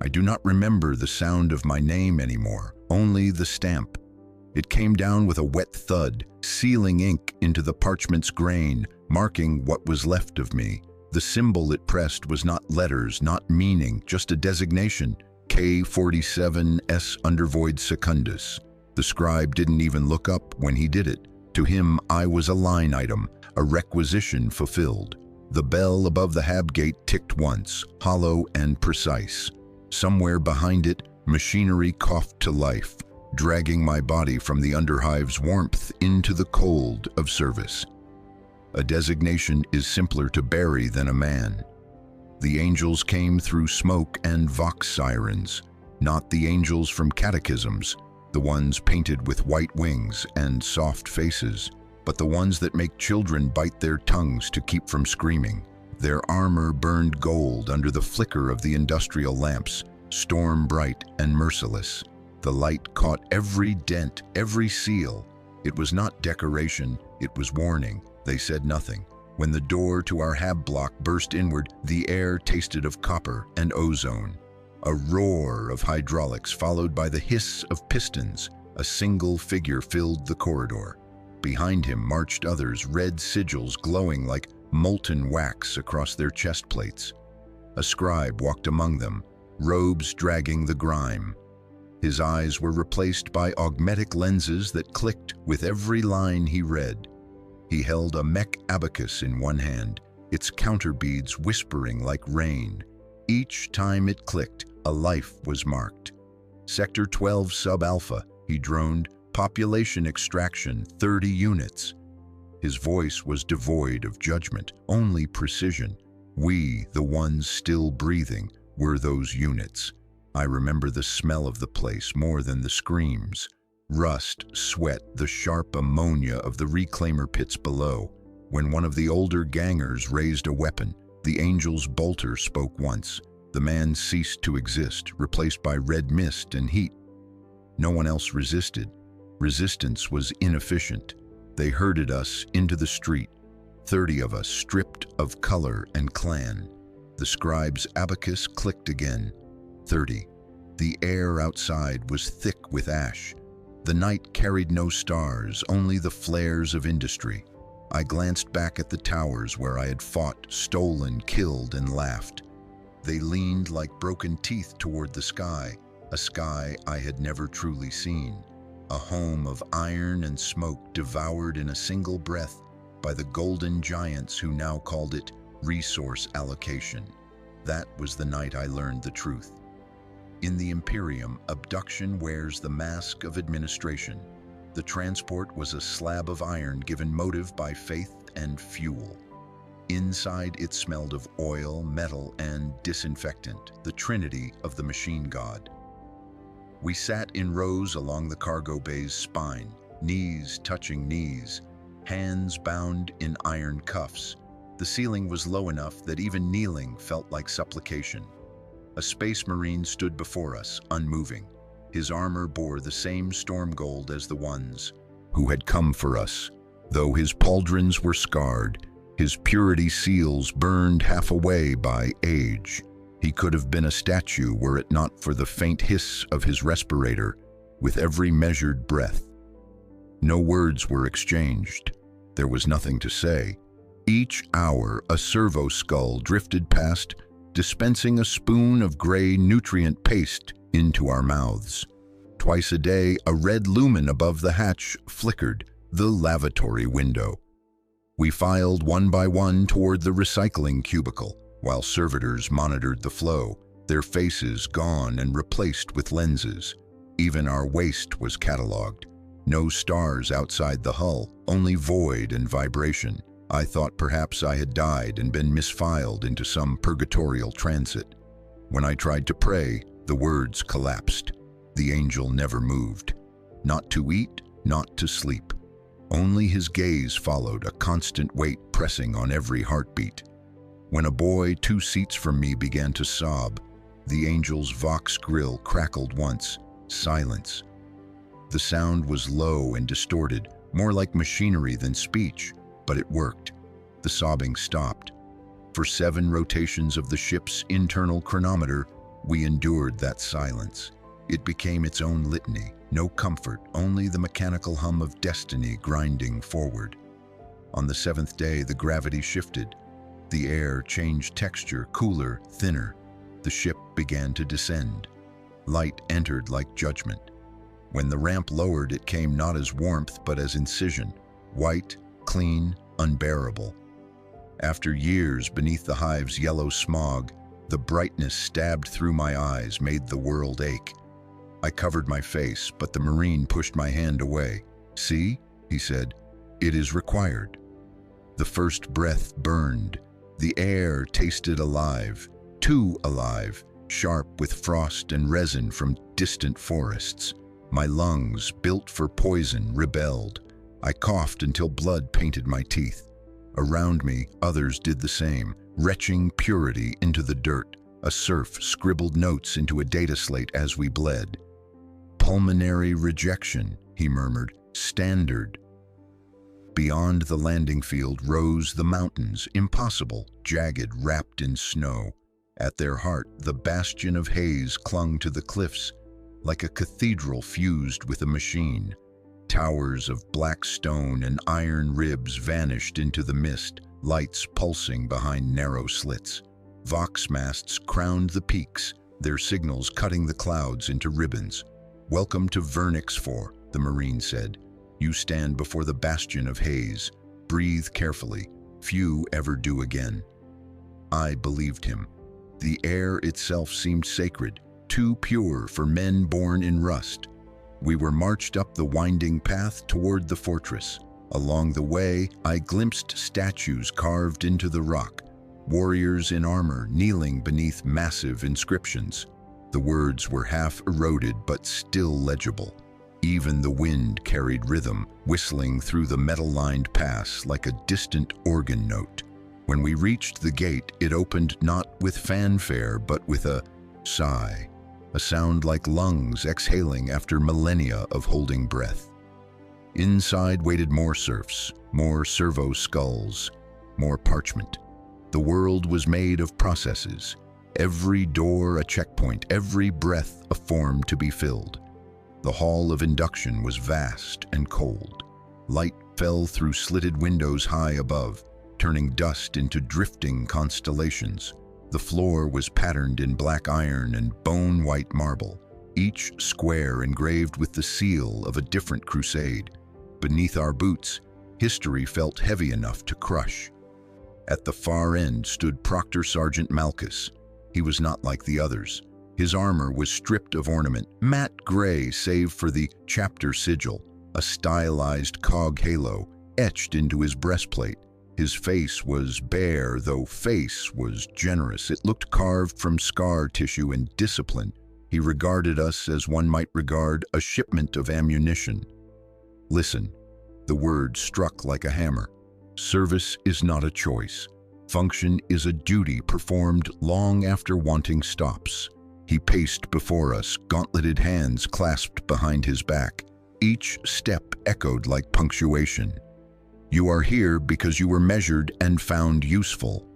I do not remember the sound of my name anymore, only the stamp. It came down with a wet thud, sealing ink into the parchment's grain, marking what was left of me. The symbol it pressed was not letters, not meaning, just a designation, K47S Undervoid Secundus. The scribe didn't even look up when he did it. To him, I was a line item, a requisition fulfilled. The bell above the hab gate ticked once, hollow and precise. Somewhere behind it, machinery coughed to life, dragging my body from the underhive's warmth into the cold of service. A designation is simpler to bury than a man. The angels came through smoke and vox sirens, not the angels from catechisms, the ones painted with white wings and soft faces, but the ones that make children bite their tongues to keep from screaming. Their armor burned gold under the flicker of the industrial lamps, storm bright and merciless. The light caught every dent, every seal. It was not decoration, it was warning. They said nothing. When the door to our hab block burst inward, the air tasted of copper and ozone. A roar of hydraulics followed by the hiss of pistons. A single figure filled the corridor. Behind him marched others, red sigils glowing like molten wax across their chest plates. A scribe walked among them, robes dragging the grime. His eyes were replaced by augmetic lenses that clicked with every line he read. He held a mech abacus in one hand, its counterbeads whispering like rain. Each time it clicked, a life was marked. Sector 12 Sub-Alpha, he droned, population extraction 30 units. His voice was devoid of judgment, only precision. We, the ones still breathing, were those units. I remember the smell of the place more than the screams. Rust, sweat, the sharp ammonia of the reclaimer pits below. When one of the older gangers raised a weapon, the angel's bolter spoke once. The man ceased to exist, replaced by red mist and heat. No one else resisted. Resistance was inefficient. They herded us into the street, 30 of us stripped of color and clan. The scribe's abacus clicked again. 30. The air outside was thick with ash. The night carried no stars, only the flares of industry. I glanced back at the towers where I had fought, stolen, killed, and laughed. They leaned like broken teeth toward the sky, a sky I had never truly seen. A home of iron and smoke devoured in a single breath by the golden giants who now called it resource allocation. That was the night I learned the truth. In the Imperium, abduction wears the mask of administration. The transport was a slab of iron given motive by faith and fuel. Inside it smelled of oil, metal, and disinfectant, the trinity of the machine god. We sat in rows along the cargo bay's spine, knees touching knees, hands bound in iron cuffs. The ceiling was low enough that even kneeling felt like supplication. A space marine stood before us, unmoving. His armor bore the same storm gold as the ones who had come for us. Though his pauldrons were scarred, his purity seals burned half away by age. He could have been a statue were it not for the faint hiss of his respirator with every measured breath. No words were exchanged. There was nothing to say. Each hour, a servo skull drifted past, dispensing a spoon of gray nutrient paste into our mouths. Twice a day, a red lumen above the hatch flickered, the lavatory window. We filed one by one toward the recycling cubicle, while servitors monitored the flow, their faces gone and replaced with lenses. Even our waste was cataloged. No stars outside the hull, only void and vibration. I thought perhaps I had died and been misfiled into some purgatorial transit. When I tried to pray, the words collapsed. The angel never moved. Not to eat, not to sleep. Only his gaze followed, a constant weight pressing on every heartbeat. When a boy 2 seats from me began to sob, the angel's vox grill crackled once. Silence. The sound was low and distorted, more like machinery than speech. But it worked. The sobbing stopped. For 7 rotations of the ship's internal chronometer, We endured that silence. It became its own litany. No comfort, only the mechanical hum of destiny grinding forward. On the seventh day, the gravity shifted. The air changed texture, cooler, thinner. The ship began to descend. Light entered like judgment. When the ramp lowered, it came not as warmth, but as incision. White, clean, unbearable. After years beneath the hive's yellow smog, the brightness stabbed through my eyes, made the world ache. I covered my face, but the Marine pushed my hand away. "See," he said, "it is required." The first breath burned. The air tasted alive, too alive, sharp with frost and resin from distant forests. My lungs, built for poison, rebelled. I coughed until blood painted my teeth. Around me, others did the same, retching purity into the dirt. A serf scribbled notes into a data slate as we bled. "Pulmonary rejection," he murmured, "standard." Beyond the landing field rose the mountains, impossible, jagged, wrapped in snow. At their heart, the bastion of haze clung to the cliffs, like a cathedral fused with a machine. Towers of black stone and iron ribs vanished into the mist, lights pulsing behind narrow slits. Vox masts crowned the peaks, their signals cutting the clouds into ribbons. "Welcome to Vernix 4, the Marine said. "You stand before the bastion of haze. Breathe carefully. Few ever do again." I believed him. The air itself seemed sacred, too pure for men born in rust. We were marched up the winding path toward the fortress. Along the way, I glimpsed statues carved into the rock, warriors in armor kneeling beneath massive inscriptions. The words were half eroded but still legible. Even the wind carried rhythm, whistling through the metal-lined pass like a distant organ note. When we reached the gate, it opened not with fanfare but with a sigh, a sound like lungs exhaling after millennia of holding breath. Inside waited more serfs, more servo skulls, more parchment. The world was made of processes. Every door a checkpoint, every breath a form to be filled. The hall of induction was vast and cold. Light fell through slitted windows high above, turning dust into drifting constellations. The floor was patterned in black iron and bone-white marble, each square engraved with the seal of a different crusade. Beneath our boots, history felt heavy enough to crush. At the far end stood Proctor Sergeant Malchus. He was not like the others. His armor was stripped of ornament, matte gray save for the chapter sigil, a stylized cog halo etched into his breastplate. His face was bare, though face was generous. It looked carved from scar tissue and discipline. He regarded us as one might regard a shipment of ammunition. "Listen," the word struck like a hammer. "Service is not a choice. Function is a duty performed long after wanting stops." He paced before us, gauntleted hands clasped behind his back. Each step echoed like punctuation. "You are here because you were measured and found useful.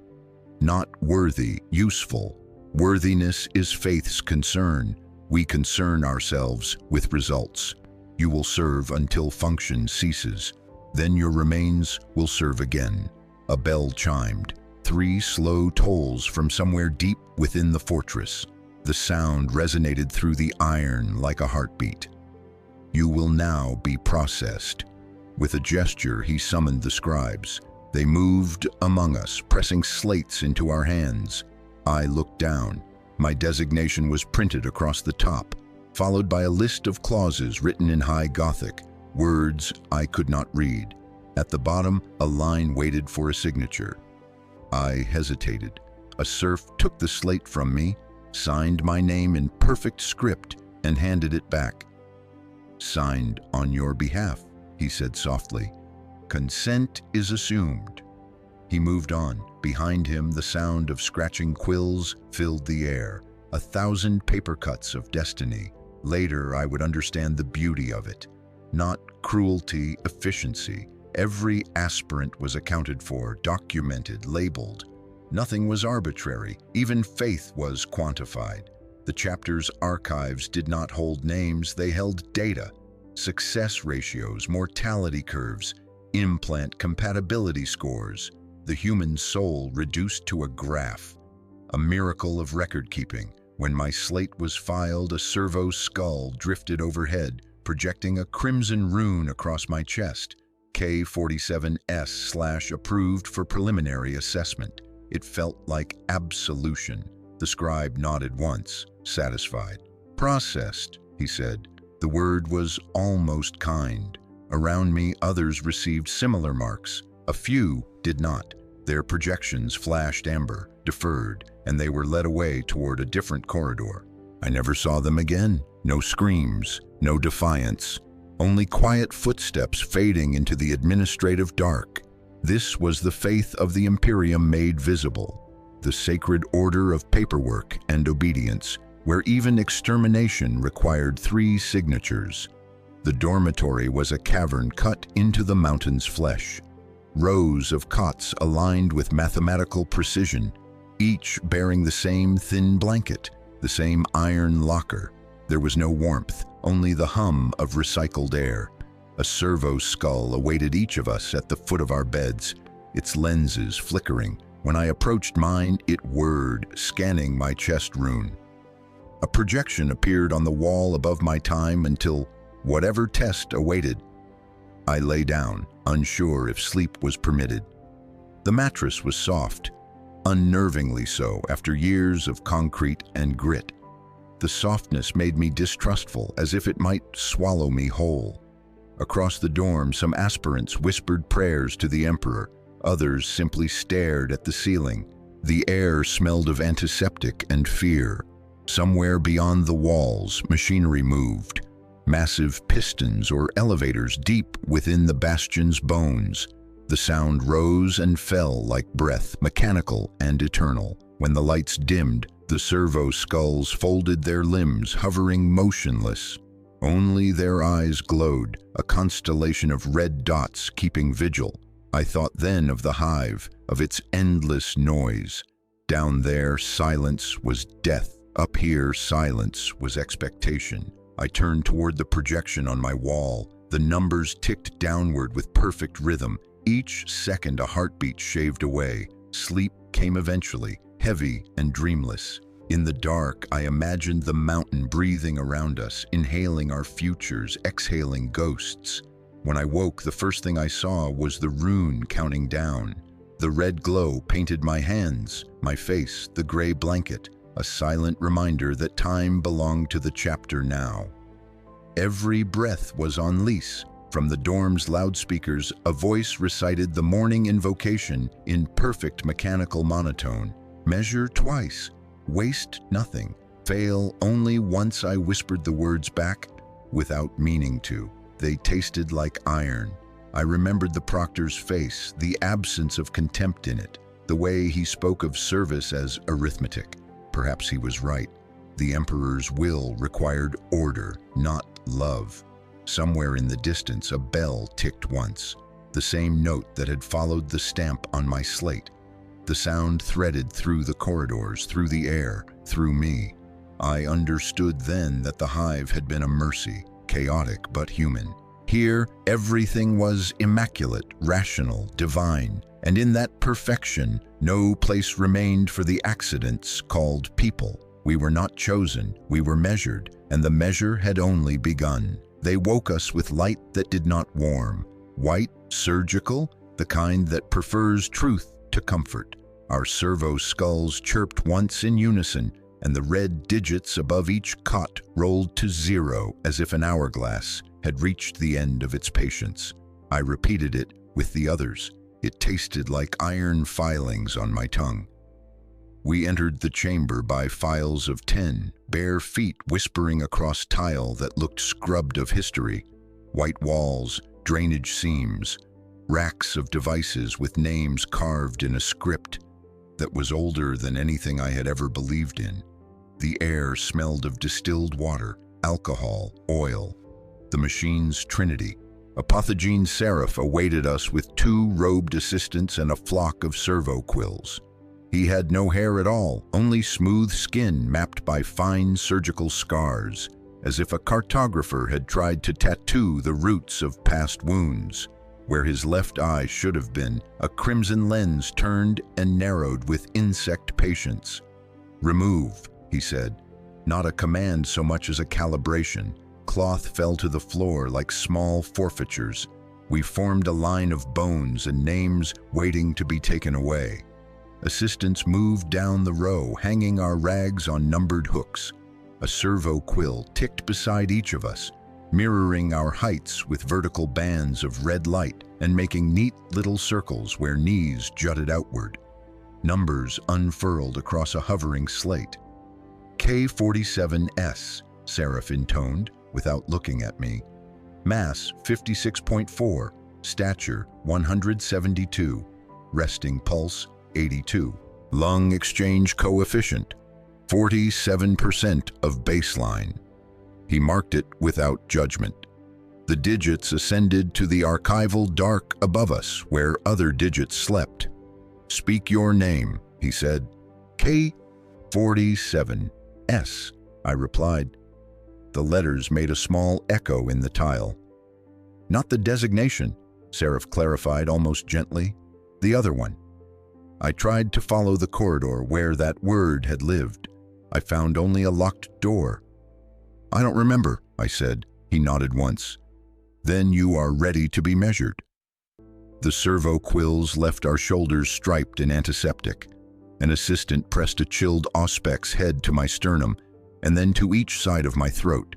Not worthy, useful. Worthiness is faith's concern. We concern ourselves with results. You will serve until function ceases. Then your remains will serve again." A bell chimed. 3 slow tolls from somewhere deep within the fortress. The sound resonated through the iron like a heartbeat. "You will now be processed." With a gesture, he summoned the scribes. They moved among us, pressing slates into our hands. I looked down. My designation was printed across the top, followed by a list of clauses written in High Gothic, words I could not read. At the bottom, a line waited for a signature. I hesitated. A serf took the slate from me, signed my name in perfect script, and handed it back. "Signed on your behalf," he said softly. "Consent is assumed." He moved on. Behind him, the sound of scratching quills filled the air, 1,000 paper cuts of destiny. Later, I would understand the beauty of it. Not cruelty, efficiency. Every aspirant was accounted for, documented, labeled. Nothing was arbitrary. Even faith was quantified. The chapter's archives did not hold names, they held data, success ratios, mortality curves, implant compatibility scores, the human soul reduced to a graph. A miracle of record-keeping. When my slate was filed, a servo skull drifted overhead, projecting a crimson rune across my chest. K47S/approved for preliminary assessment. It felt like absolution. The scribe nodded once, satisfied. Processed, he said. The word was almost kind. Around me, others received similar marks. A few did not. Their projections flashed amber, deferred, and they were led away toward a different corridor. I never saw them again. No screams, no defiance. Only quiet footsteps fading into the administrative dark. This was the faith of the Imperium made visible. The sacred order of paperwork and obedience, where even extermination required 3 signatures. The dormitory was a cavern cut into the mountain's flesh. Rows of cots aligned with mathematical precision, each bearing the same thin blanket, the same iron locker. There was no warmth, only the hum of recycled air. A servo skull awaited each of us at the foot of our beds, its lenses flickering. When I approached mine, it whirred, scanning my chest rune. A projection appeared on the wall above my time until whatever test awaited. I lay down, unsure if sleep was permitted. The mattress was soft, unnervingly so after years of concrete and grit. The softness made me distrustful, as if it might swallow me whole. Across the dorm, some aspirants whispered prayers to the Emperor. Others simply stared at the ceiling. The air smelled of antiseptic and fear. Somewhere beyond the walls, machinery moved. Massive pistons or elevators deep within the bastion's bones. The sound rose and fell like breath, mechanical and eternal. When the lights dimmed, the servo skulls folded their limbs, hovering motionless. Only their eyes glowed, a constellation of red dots keeping vigil. I thought then of the hive, of its endless noise. Down there, silence was death. Up here, silence was expectation. I turned toward the projection on my wall. The numbers ticked downward with perfect rhythm. Each second a heartbeat shaved away. Sleep came eventually, heavy and dreamless. In the dark, I imagined the mountain breathing around us, inhaling our futures, exhaling ghosts. When I woke, the first thing I saw was the rune counting down. The red glow painted my hands, my face, the gray blanket, a silent reminder that time belonged to the chapter now. Every breath was on lease. From the dorm's loudspeakers, a voice recited the morning invocation in perfect mechanical monotone. Measure twice, waste nothing, fail only once. I whispered the words back without meaning to. They tasted like iron. I remembered the proctor's face, the absence of contempt in it, the way he spoke of service as arithmetic. Perhaps he was right. The Emperor's will required order, not love. Somewhere in the distance, a bell ticked once, the same note that had followed the stamp on my slate. The sound threaded through the corridors, through the air, through me. I understood then that the hive had been a mercy, chaotic but human. Here, everything was immaculate, rational, divine, and in that perfection, no place remained for the accidents called people. We were not chosen, we were measured, and the measure had only begun. They woke us with light that did not warm, white, surgical, the kind that prefers truth to comfort. Our servo skulls chirped once in unison, and the red digits above each cot rolled to 0 as if an hourglass had reached the end of its patience. I repeated it with the others. It tasted like iron filings on my tongue. We entered the chamber by files of 10, bare feet whispering across tile that looked scrubbed of history. White walls, drainage seams, racks of devices with names carved in a script that was older than anything I had ever believed in. The air smelled of distilled water, alcohol, oil. The machine's trinity. A pathogene seraph awaited us with 2 robed assistants and a flock of servo quills. He had no hair at all, only smooth skin mapped by fine surgical scars, as if a cartographer had tried to tattoo the roots of past wounds. Where his left eye should have been, a crimson lens turned and narrowed with insect patience. "Remove," he said. Not a command so much as a calibration. Cloth fell to the floor like small forfeitures. We formed a line of bones and names waiting to be taken away. Assistants moved down the row, hanging our rags on numbered hooks. A servo quill ticked beside each of us, mirroring our heights with vertical bands of red light and making neat little circles where knees jutted outward. Numbers unfurled across a hovering slate. K47S, Seraph intoned, without looking at me. Mass 56.4, stature 172, resting pulse 82, lung exchange coefficient 47% of baseline. He marked it without judgment. The digits ascended to the archival dark above us, where other digits slept. "Speak your name," he said. "K47S," I replied. The letters made a small echo in the tile. "Not the designation," Seraph clarified almost gently. "The other one." I tried to follow the corridor where that word had lived. I found only a locked door. "I don't remember," I said. He nodded once. "Then you are ready to be measured." The servo quills left our shoulders striped in antiseptic. An assistant pressed a chilled auspex head to my sternum and then to each side of my throat.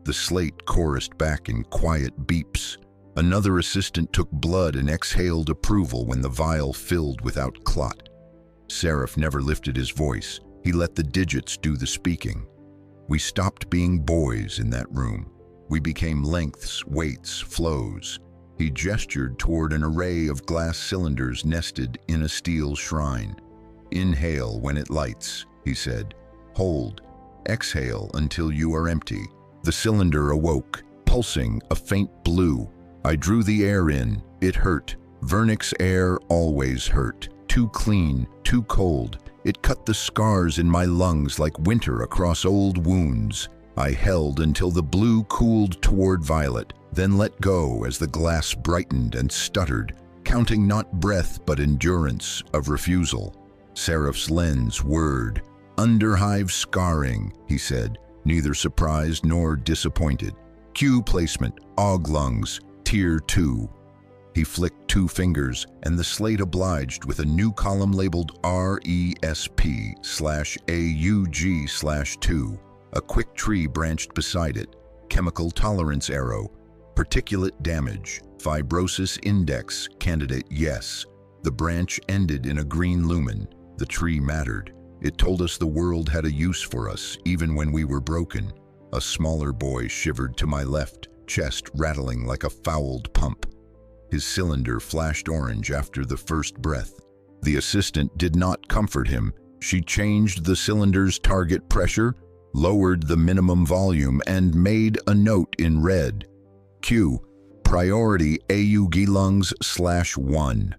The slate chorused back in quiet beeps. Another assistant took blood and exhaled approval when the vial filled without clot. Seraph never lifted his voice. He let the digits do the speaking. We stopped being boys in that room. We became lengths, weights, flows. He gestured toward an array of glass cylinders nested in a steel shrine. "Inhale when it lights," he said. "Hold. Exhale until you are empty." The cylinder awoke, pulsing a faint blue. I drew the air in. It hurt. Vernix air always hurt. Too clean, too cold. It cut the scars in my lungs like winter across old wounds. I held until the blue cooled toward violet, then let go as the glass brightened and stuttered, counting not breath but endurance of refusal. Seraph's lens whirred. "Underhive scarring," he said, neither surprised nor disappointed. "Q placement, AUG lungs, Tier 2. He flicked 2 fingers, and the slate obliged with a new column labeled RESP/AUG/2. A quick tree branched beside it. Chemical tolerance arrow. Particulate damage. Fibrosis index. Candidate yes. The branch ended in a green lumen. The tree mattered. It told us the world had a use for us, even when we were broken. A smaller boy shivered to my left, chest rattling like a fouled pump. His cylinder flashed orange after the first breath. The assistant did not comfort him. She changed the cylinder's target pressure, lowered the minimum volume, and made a note in red. Q. Priority AUG lungs/1.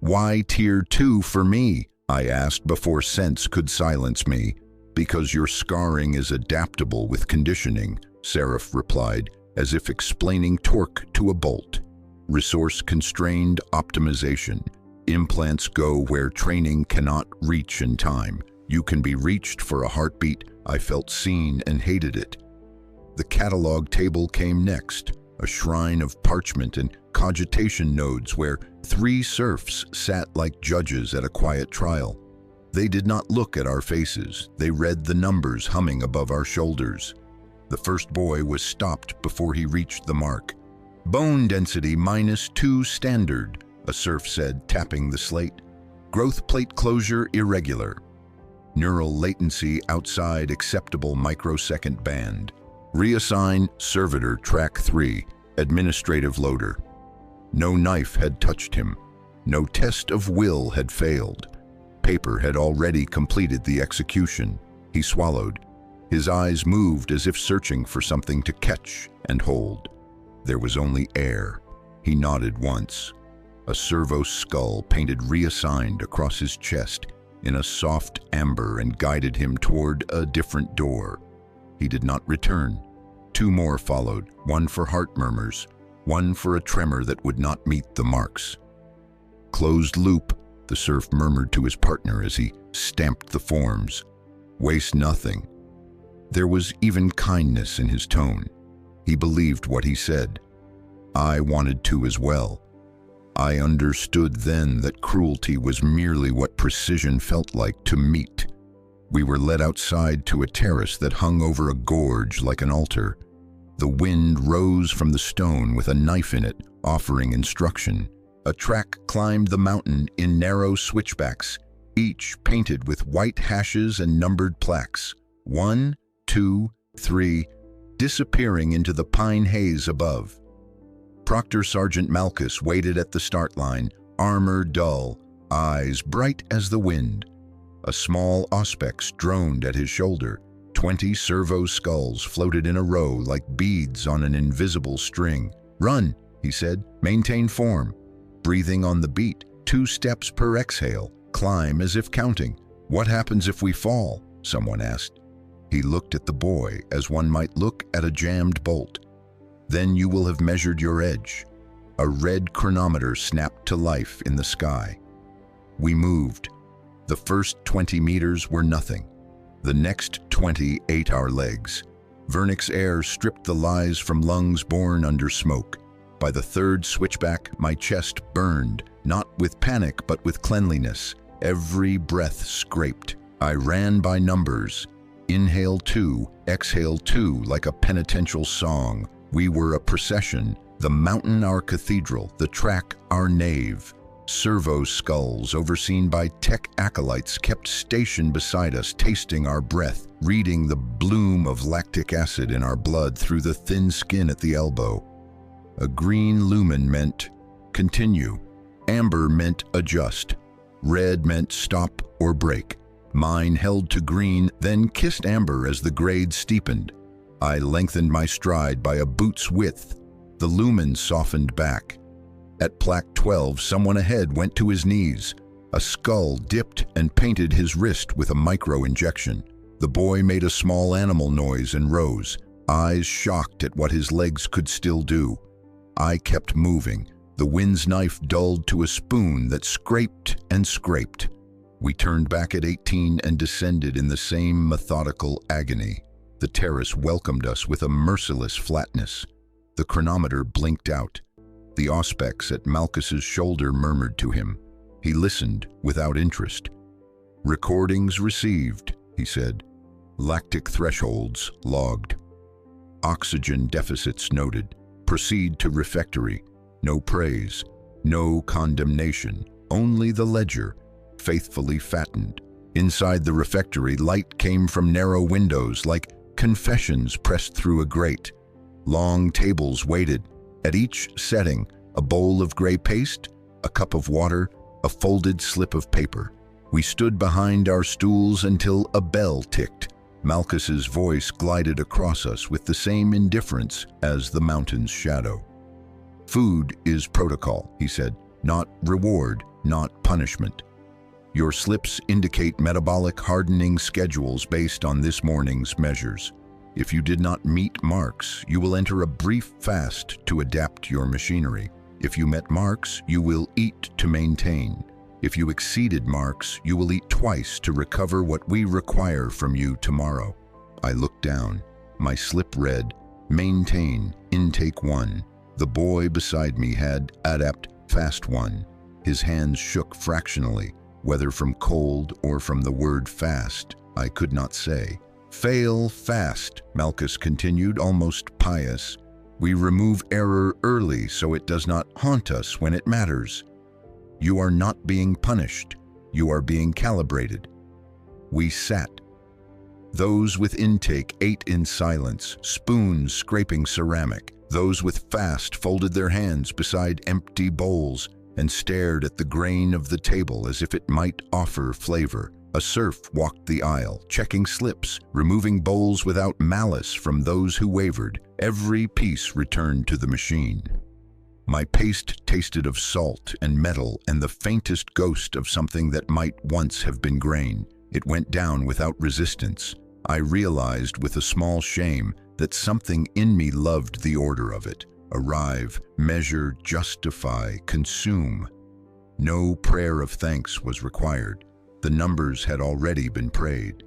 "Why Tier 2 for me?" I asked before sense could silence me. "Because your scarring is adaptable with conditioning," Seraph replied, as if explaining torque to a bolt. "Resource-constrained optimization. Implants go where training cannot reach in time. You can be reached for a heartbeat." I felt seen and hated it. The catalog table came next, a shrine of parchment and cogitation nodes where 3 serfs sat like judges at a quiet trial. They did not look at our faces. They read the numbers humming above our shoulders. The first boy was stopped before he reached the mark. "Bone density -2 standard," a serf said, tapping the slate. "Growth plate closure irregular. Neural latency outside acceptable microsecond band. Reassign servitor track 3, administrative loader." No knife had touched him. No test of will had failed. Paper had already completed the execution. He swallowed. His eyes moved as if searching for something to catch and hold. There was only air. He nodded once. A servo skull painted reassigned across his chest. in a soft amber and guided him toward a different door. He did not return. 2 more followed, one for heart murmurs, one for a tremor that would not meet the marks. "Closed loop," the serf murmured to his partner as he stamped the forms. "Waste nothing." There was even kindness in his tone. He believed what he said. I wanted to as well. I understood then that cruelty was merely what precision felt like to meet. We were led outside to a terrace that hung over a gorge like an altar. The wind rose from the stone with a knife in it, offering instruction. A track climbed the mountain in narrow switchbacks, each painted with white hashes and numbered plaques. 1, 2, 3, disappearing into the pine haze above. Proctor Sergeant Malchus waited at the start line, armor dull, eyes bright as the wind. A small auspex droned at his shoulder. 20 servo skulls floated in a row like beads on an invisible string. "Run," he said. "Maintain form." Breathing on the beat, 2 steps per exhale. Climb as if counting. "What happens if we fall?" someone asked. He looked at the boy as one might look at a jammed bolt. "Then you will have measured your edge." A red chronometer snapped to life in the sky. We moved. The first 20 meters were nothing. The next 20 ate our legs. Vernix air stripped the lies from lungs born under smoke. By the 3rd switchback, my chest burned, not with panic but with cleanliness. Every breath scraped. I ran by numbers. Inhale 2, exhale 2, like a penitential song. We were a procession, the mountain our cathedral, the track our nave. Servo skulls, overseen by tech acolytes, kept station beside us, tasting our breath, reading the bloom of lactic acid in our blood through the thin skin at the elbow. A green lumen meant continue. Amber meant adjust. Red meant stop or break. Mine held to green, then kissed amber as the grade steepened. I lengthened my stride by a boot's width. The lumen softened back. At plaque 12, someone ahead went to his knees. A skull dipped and painted his wrist with a micro-injection. The boy made a small animal noise and rose, eyes shocked at what his legs could still do. I kept moving. The wind's knife dulled to a spoon that scraped and scraped. We turned back at 18 and descended in the same methodical agony. The terrace welcomed us with a merciless flatness. The chronometer blinked out. The auspex at Malchus's shoulder murmured to him. He listened without interest. "Recordings received," he said. "Lactic thresholds logged. Oxygen deficits noted. Proceed to refectory. No praise, no condemnation, only the ledger, faithfully fattened." Inside the refectory, light came from narrow windows like confessions pressed through a grate. Long tables waited. At each setting, a bowl of gray paste, a cup of water, a folded slip of paper. We stood behind our stools until a bell ticked. Malchus's voice glided across us with the same indifference as the mountain's shadow. "Food is protocol," he said, "not reward, not punishment. Your slips indicate metabolic hardening schedules based on this morning's measures. If you did not meet marks, you will enter a brief fast to adapt your machinery. If you met marks, you will eat to maintain. If you exceeded marks, you will eat twice to recover what we require from you tomorrow." I looked down. My slip read, "Maintain, intake 1. The boy beside me had Adept Fast 1. His hands shook fractionally, whether from cold or from the word fast, I could not say. "Fail fast," Malchus continued, almost pious. "We remove error early so it does not haunt us when it matters. You are not being punished. You are being calibrated." We sat. Those with intake ate in silence, spoons scraping ceramic. Those with fast folded their hands beside empty bowls and stared at the grain of the table as if it might offer flavor. A serf walked the aisle, checking slips, removing bowls without malice from those who wavered. Every piece returned to the machine. My paste tasted of salt and metal and the faintest ghost of something that might once have been grain. It went down without resistance. I realized with a small shame that something in me loved the order of it. Arrive, measure, justify, consume. No prayer of thanks was required. The numbers had already been prayed.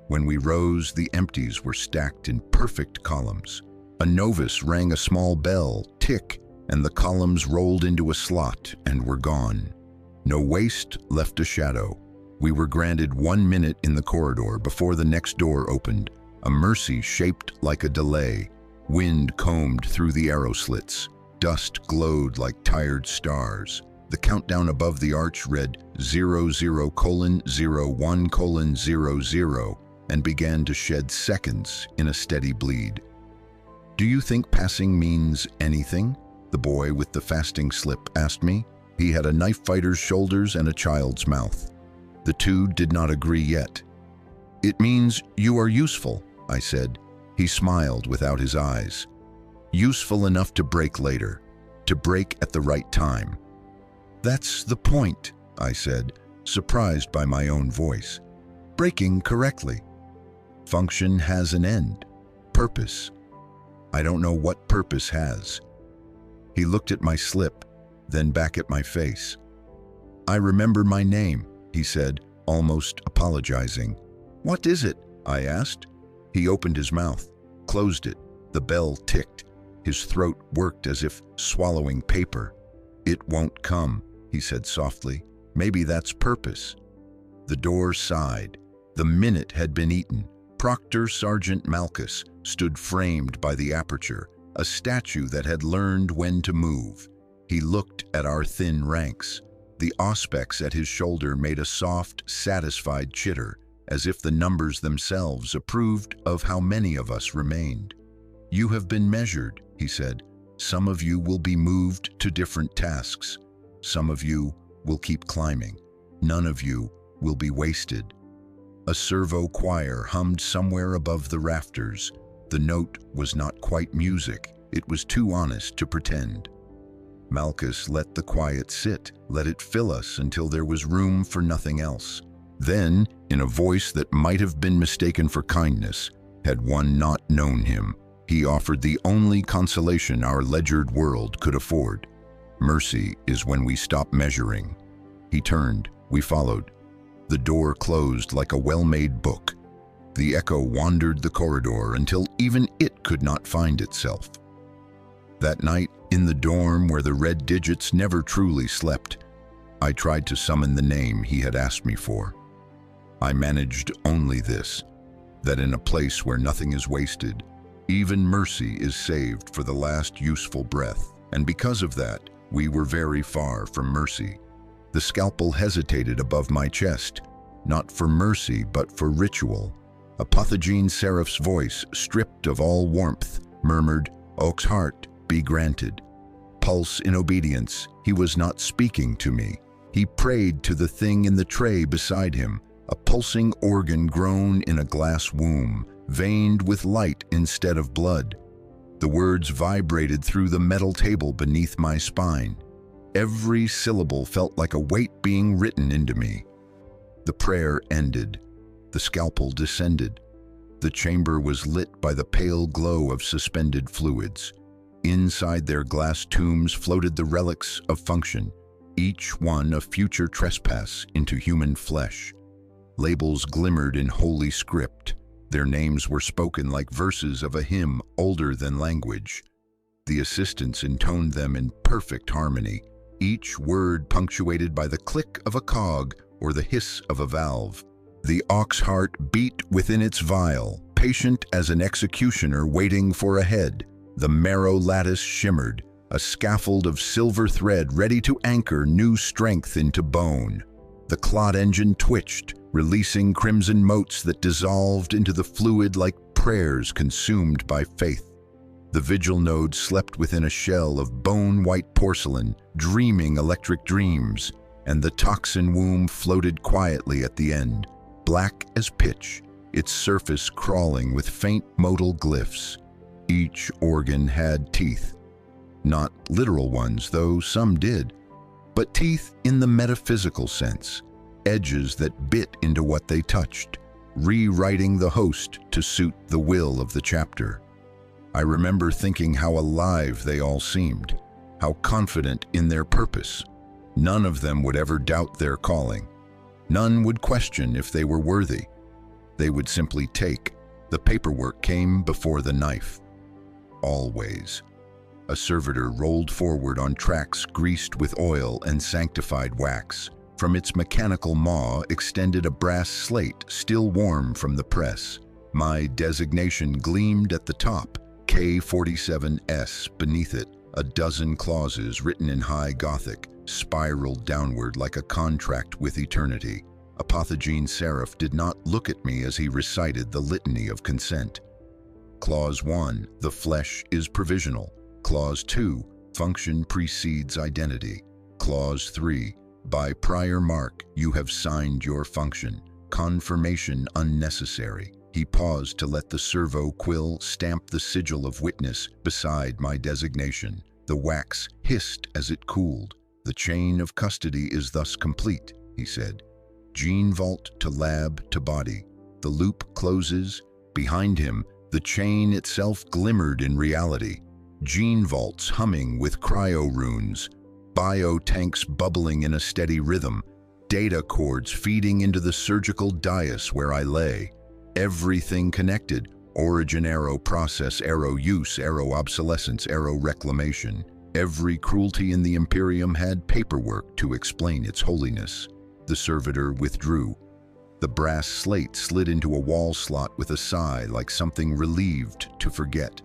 When we rose, the empties were stacked in perfect columns. A novice rang a small bell, tick, and the columns rolled into a slot and were gone. No waste left a shadow. We were granted 1 minute in the corridor before the next door opened. A mercy shaped like a delay. Wind combed through the arrow slits. Dust glowed like tired stars. The countdown above the arch read 00:01:00 and began to shed seconds in a steady bleed. "Do you think passing means anything?" the boy with the fasting slip asked me. He had a knife fighter's shoulders and a child's mouth. The two did not agree yet. "It means you are useful," I said. He smiled without his eyes. "Useful enough to break later, to break at the right time." "That's the point," I said, surprised by my own voice. "Breaking correctly. Function has an end. Purpose. I don't know what purpose has." He looked at my slip, then back at my face. "I remember my name," he said, almost apologizing. "What is it?" I asked. He opened his mouth, closed it. The bell ticked. His throat worked as if swallowing paper. "It won't come," he said softly. "Maybe that's purpose." The door sighed. The minute had been eaten. Proctor Sergeant Malchus stood framed by the aperture, a statue that had learned when to move. He looked at our thin ranks. The auspex at his shoulder made a soft, satisfied chitter, as if the numbers themselves approved of how many of us remained. "You have been measured," he said. "Some of you will be moved to different tasks. Some of you will keep climbing. None of you will be wasted." A servo choir hummed somewhere above the rafters. The note was not quite music. It was too honest to pretend. Malchus let the quiet sit, let it fill us until there was room for nothing else. Then, in a voice that might have been mistaken for kindness, had one not known him, he offered the only consolation our ledgered world could afford. "Mercy is when we stop measuring." He turned. We followed. The door closed like a well-made book. The echo wandered the corridor until even it could not find itself. That night, in the dorm where the red digits never truly slept, I tried to summon the name he had asked me for. I managed only this, that in a place where nothing is wasted, even mercy is saved for the last useful breath, and because of that, we were very far from mercy. The scalpel hesitated above my chest, not for mercy but for ritual. A Pothogene seraph's voice, stripped of all warmth, murmured, "Oak's heart, be granted." Pulse in obedience, he was not speaking to me. He prayed to the thing in the tray beside him, a pulsing organ grown in a glass womb, veined with light instead of blood. The words vibrated through the metal table beneath my spine. Every syllable felt like a weight being written into me. The prayer ended. The scalpel descended. The chamber was lit by the pale glow of suspended fluids. Inside their glass tombs floated the relics of function, each one a future trespass into human flesh. Labels glimmered in holy script. Their names were spoken like verses of a hymn older than language. The assistants intoned them in perfect harmony, each word punctuated by the click of a cog or the hiss of a valve. The ox heart beat within its vial, patient as an executioner waiting for a head. The marrow lattice shimmered, a scaffold of silver thread ready to anchor new strength into bone. The clot engine twitched, releasing crimson motes that dissolved into the fluid like prayers consumed by faith. The vigil node slept within a shell of bone-white porcelain, dreaming electric dreams, and the toxin womb floated quietly at the end, black as pitch, its surface crawling with faint modal glyphs. Each organ had teeth. not literal ones, though some did, but teeth in the metaphysical sense, edges that bit into what they touched, rewriting the host to suit the will of the chapter. I remember thinking how alive they all seemed, how confident in their purpose. None of them would ever doubt their calling. None would question if they were worthy. They would simply take. The paperwork came before the knife. Always. A servitor rolled forward on tracks greased with oil and sanctified wax. From its mechanical maw extended a brass slate still warm from the press. My designation gleamed at the top, K47S beneath it, a dozen clauses written in high Gothic, spiraled downward like a contract with eternity. Apothegene Seraph did not look at me as he recited the litany of consent. Clause 1, the flesh is provisional. Clause 2, function precedes identity. Clause 3, by prior mark you have signed your function. Confirmation unnecessary. He paused to let the servo quill stamp the sigil of witness beside my designation. The wax hissed as it cooled. The chain of custody is thus complete, he said. Gene vault to lab to body. The loop closes. Behind him, the chain itself glimmered in reality. Gene vaults humming with cryo runes. Bio-tanks bubbling in a steady rhythm. Data cords feeding into the surgical dais where I lay. Everything connected. Origin arrow, process arrow, use arrow, obsolescence arrow, reclamation. Every cruelty in the Imperium had paperwork to explain its holiness. The servitor withdrew. The brass slate slid into a wall slot with a sigh like something relieved to forget.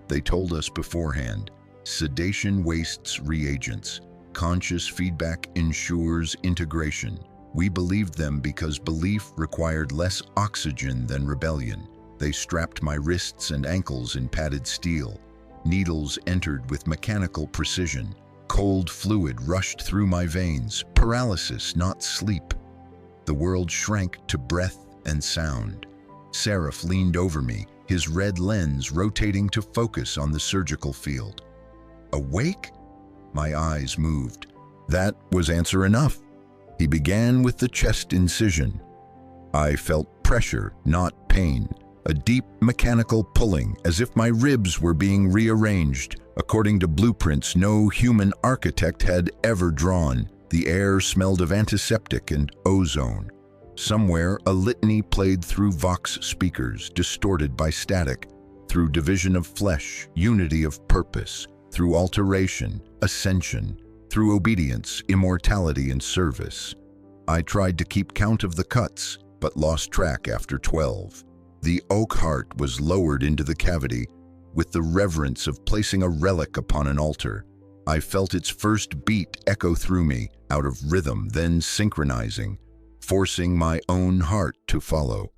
They told us beforehand, sedation wastes reagents. Conscious feedback ensures integration. We believed them because belief required less oxygen than rebellion. They strapped my wrists and ankles in padded steel. Needles entered with mechanical precision. Cold fluid rushed through my veins. Paralysis, not sleep. The world shrank to breath and sound. Seraph leaned over me, his red lens rotating to focus on the surgical field. Awake? My eyes moved. That was answer enough. He began with the chest incision. I felt pressure, not pain. A deep mechanical pulling, as if my ribs were being rearranged, according to blueprints no human architect had ever drawn. The air smelled of antiseptic and ozone. Somewhere, a litany played through Vox speakers, distorted by static, through division of flesh, unity of purpose, through alteration, ascension, through obedience, immortality, and service. I tried to keep count of the cuts, but lost track after 12. The oak heart was lowered into the cavity with the reverence of placing a relic upon an altar. I felt its first beat echo through me, out of rhythm, then synchronizing, forcing my own heart to follow.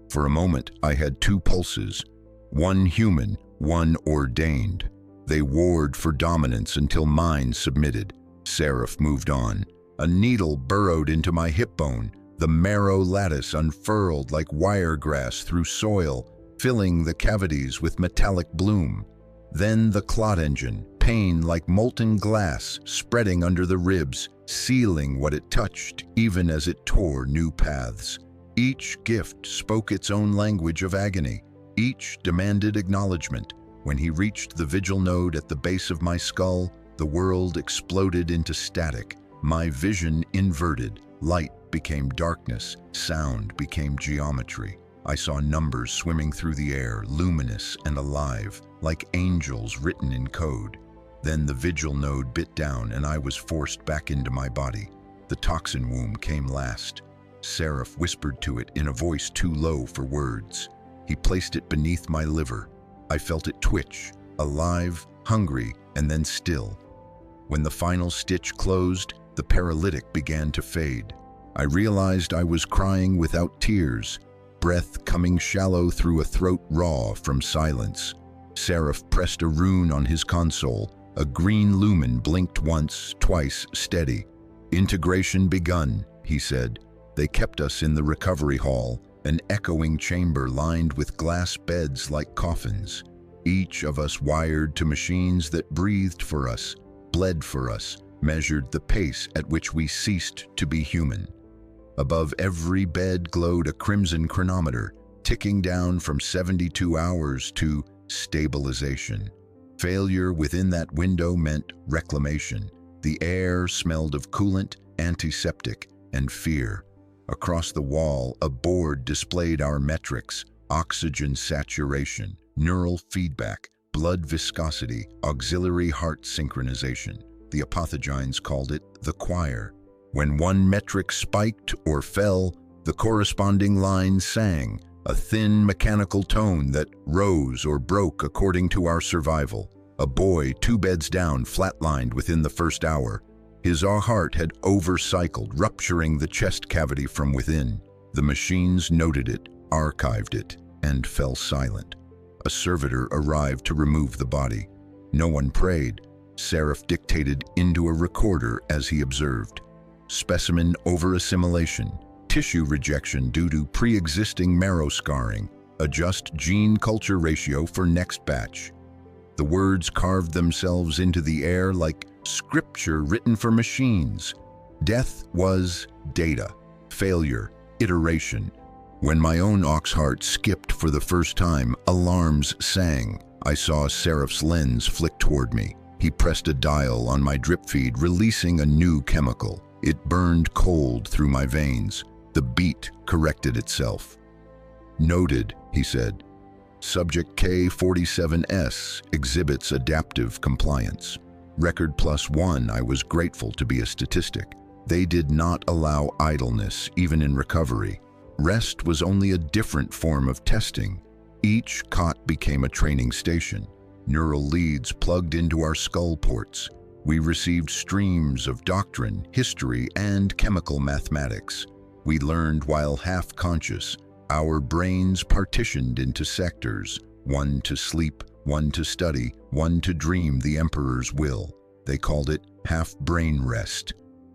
For a moment, I had two pulses, one human, one ordained. They warred for dominance until mine submitted. Seraph moved on. A needle burrowed into my hip bone. The marrow lattice unfurled like wiregrass through soil, filling the cavities with metallic bloom. Then the clot engine, pain like molten glass, spreading under the ribs, sealing what it touched, even as it tore new paths. Each gift spoke its own language of agony. Each demanded acknowledgement. When he reached the vigil node at the base of my skull, the world exploded into static. My vision inverted. Light became darkness. Sound became geometry. I saw numbers swimming through the air, luminous and alive, like angels written in code. Then the vigil node bit down and I was forced back into my body. The toxin womb came last. Seraph whispered to it in a voice too low for words. He placed it beneath my liver. I felt it twitch, alive, hungry, and then still. When the final stitch closed, the paralytic began to fade. I realized I was crying without tears, breath coming shallow through a throat raw from silence. Seraph pressed a rune on his console. A green lumen blinked once, twice, steady. Integration begun, he said. They kept us in the recovery hall, an echoing chamber lined with glass beds like coffins. each of us wired to machines that breathed for us, bled for us, measured the pace at which we ceased to be human. Above every bed glowed a crimson chronometer, ticking down from 72 hours to stabilization. Failure within that window meant reclamation. The air smelled of coolant, antiseptic, and fear. Across the wall, a board displayed our metrics: oxygen saturation, neural feedback, blood viscosity, auxiliary heart synchronization. The apothegines called it the choir. When one metric spiked or fell, the corresponding line sang, a thin mechanical tone that rose or broke according to our survival. A boy 2 beds down flatlined within the first hour. His heart had overcycled, rupturing the chest cavity from within. The machines noted it, archived it, and fell silent. A servitor arrived to remove the body. No one prayed. Seraph dictated into a recorder as he observed. Specimen over-assimilation, tissue rejection due to pre-existing marrow scarring, adjust gene culture ratio for next batch. The words carved themselves into the air like scripture written for machines. Death was data, failure, iteration. When my own ox heart skipped for the first time, alarms sang. I saw Seraph's lens flick toward me. He pressed a dial on my drip feed, releasing a new chemical. It burned cold through my veins. The beat corrected itself. Noted, he said. Subject K47S exhibits adaptive compliance. Record +1, I was grateful to be a statistic. They did not allow idleness, even in recovery. Rest was only a different form of testing. Each cot became a training station. Neural leads plugged into our skull ports. We received streams of doctrine, history, and chemical mathematics. We learned while half-conscious, our brains partitioned into sectors, one to sleep, one to study, one to dream the Emperor's will. They called it half-brain rest.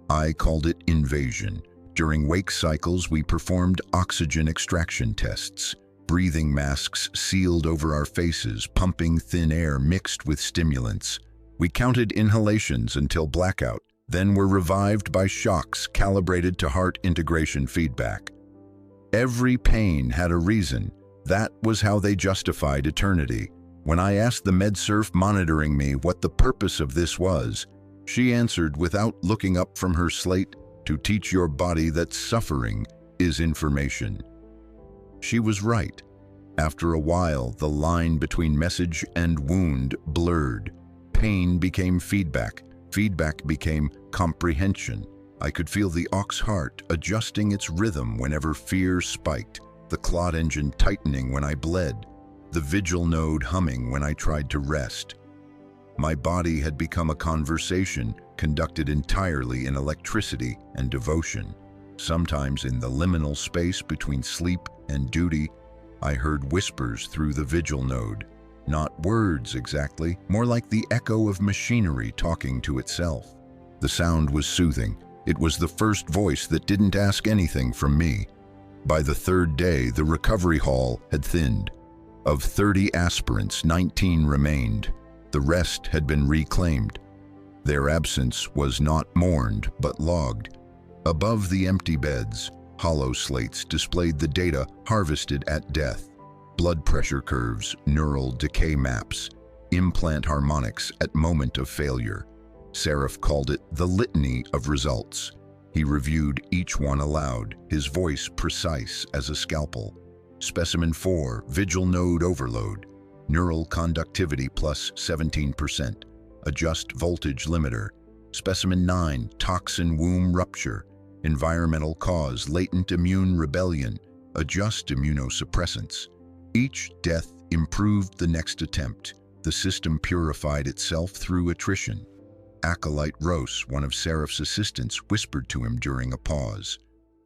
I called it invasion. During wake cycles, we performed oxygen extraction tests. Breathing masks sealed over our faces, pumping thin air mixed with stimulants. We counted inhalations until blackout, then were revived by shocks calibrated to heart integration feedback. Every pain had a reason. That was how they justified eternity. When I asked the med-surf monitoring me what the purpose of this was, she answered without looking up from her slate, to teach your body that suffering is information. She was right. After a while, the line between message and wound blurred. Pain became feedback. Feedback became comprehension. I could feel the ox heart adjusting its rhythm whenever fear spiked, the clot engine tightening when I bled, the vigil node humming when I tried to rest. My body had become a conversation conducted entirely in electricity and devotion. Sometimes in the liminal space between sleep and duty, I heard whispers through the vigil node. Not words exactly, more like the echo of machinery talking to itself. The sound was soothing. It was the first voice that didn't ask anything from me. By the 3rd day, the recovery hall had thinned. Of 30 aspirants, 19 remained. The rest had been reclaimed. Their absence was not mourned, but logged. Above the empty beds, hollow slates displayed the data harvested at death. Blood pressure curves, neural decay maps, implant harmonics at moment of failure. Seraph called it the litany of results. He reviewed each one aloud, his voice precise as a scalpel. Specimen 4, vigil node overload. Neural conductivity plus 17%. Adjust voltage limiter. Specimen 9, toxin womb rupture. Environmental cause, latent immune rebellion. Adjust immunosuppressants. Each death improved the next attempt. The system purified itself through attrition. Acolyte Rose, one of Seraph's assistants, whispered to him during a pause.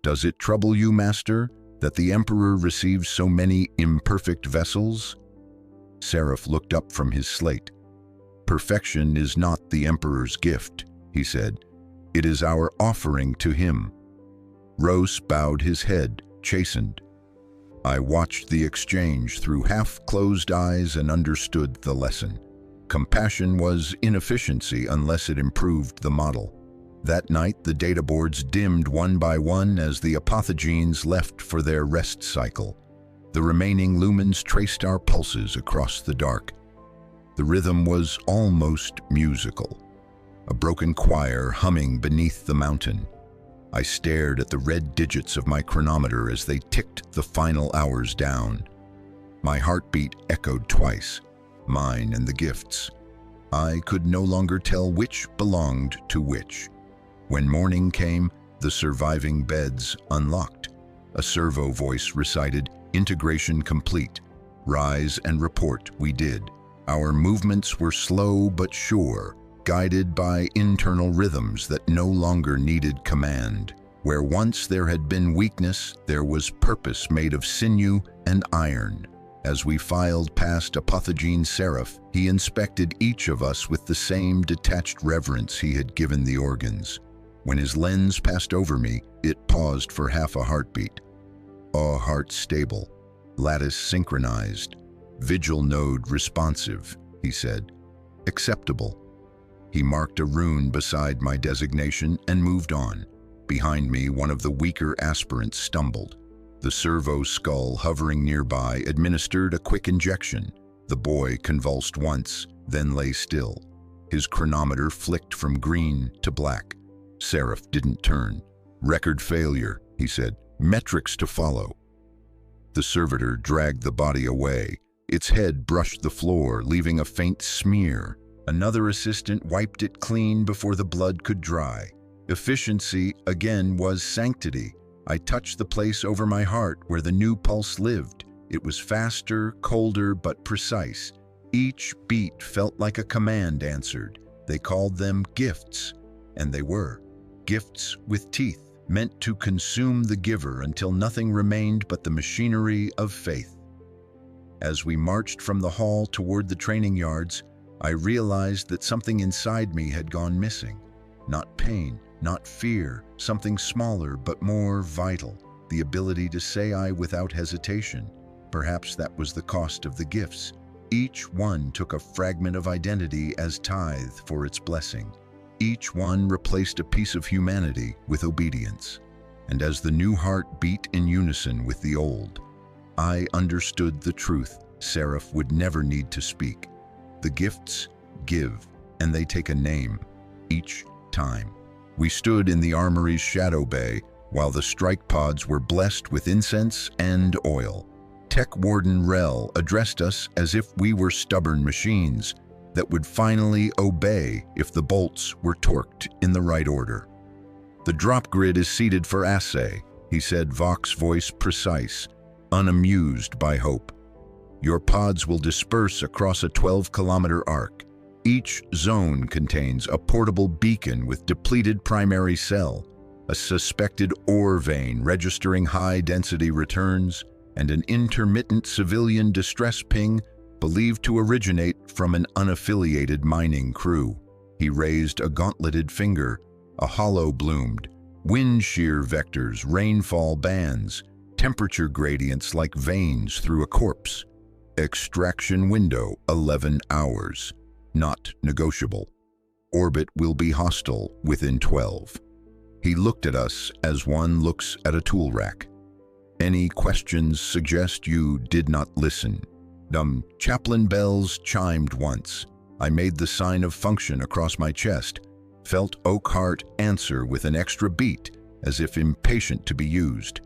"Does it trouble you, Master, that the Emperor receives so many imperfect vessels?" Seraph looked up from his slate. "Perfection is not the Emperor's gift," he said. "It is our offering to him." Rose bowed his head, chastened. I watched the exchange through half-closed eyes and understood the lesson. Compassion was inefficiency unless it improved the model. That night, the data boards dimmed one by one as the apothegenes left for their rest cycle. The remaining lumens traced our pulses across the dark. The rhythm was almost musical, a broken choir humming beneath the mountain. I stared at the red digits of my chronometer as they ticked the final hours down. My heartbeat echoed twice, mine and the gifts. I could no longer tell which belonged to which. When morning came, the surviving beds unlocked. A servo voice recited, "Integration complete. Rise and report." We did. Our movements were slow but sure, guided by internal rhythms that no longer needed command. Where once there had been weakness, there was purpose made of sinew and iron. As we filed past Apothegene Seraph, he inspected each of us with the same detached reverence he had given the organs. When his lens passed over me, it paused for half a heartbeat. Awe heart stable, lattice synchronized, vigil node responsive, he said. Acceptable. He marked a rune beside my designation and moved on. Behind me, one of the weaker aspirants stumbled. The servo skull hovering nearby administered a quick injection. The boy convulsed once, then lay still. His chronometer flicked from green to black. Seraph didn't turn. "Record failure," he said. "Metrics to follow." The servitor dragged the body away. Its head brushed the floor, leaving a faint smear. Another assistant wiped it clean before the blood could dry. Efficiency, again, was sanctity. I touched the place over my heart where the new pulse lived. It was faster, colder, but precise. Each beat felt like a command answered. They called them gifts, and they were. Gifts with teeth, meant to consume the giver until nothing remained but the machinery of faith. As we marched from the hall toward the training yards, I realized that something inside me had gone missing. Not pain, not fear, something smaller but more vital, the ability to say I without hesitation. Perhaps that was the cost of the gifts. Each one took a fragment of identity as tithe for its blessing. Each one replaced a piece of humanity with obedience. And as the new heart beat in unison with the old, I understood the truth Seraph would never need to speak. The gifts give, and they take a name, each time. We stood in the armory's shadow bay while the strike pods were blessed with incense and oil. Tech Warden Rel addressed us as if we were stubborn machines that would finally obey if the bolts were torqued in the right order. "The drop grid is seated for assay," he said, Vox voice precise, unamused by hope. "Your pods will disperse across a 12-kilometer arc. Each zone contains a portable beacon with depleted primary cell, a suspected ore vein registering high-density returns, and an intermittent civilian distress ping believed to originate from an unaffiliated mining crew." He raised a gauntleted finger. A hollow bloomed. Wind shear vectors, rainfall bands, temperature gradients like veins through a corpse. Extraction window, 11 hours. Not negotiable. Orbit will be hostile within 12. He looked at us as one looks at a tool rack. "Any questions suggest you did not listen." Chaplain bells chimed once. I made the sign of function across my chest, felt Oakheart answer with an extra beat, as if impatient to be used.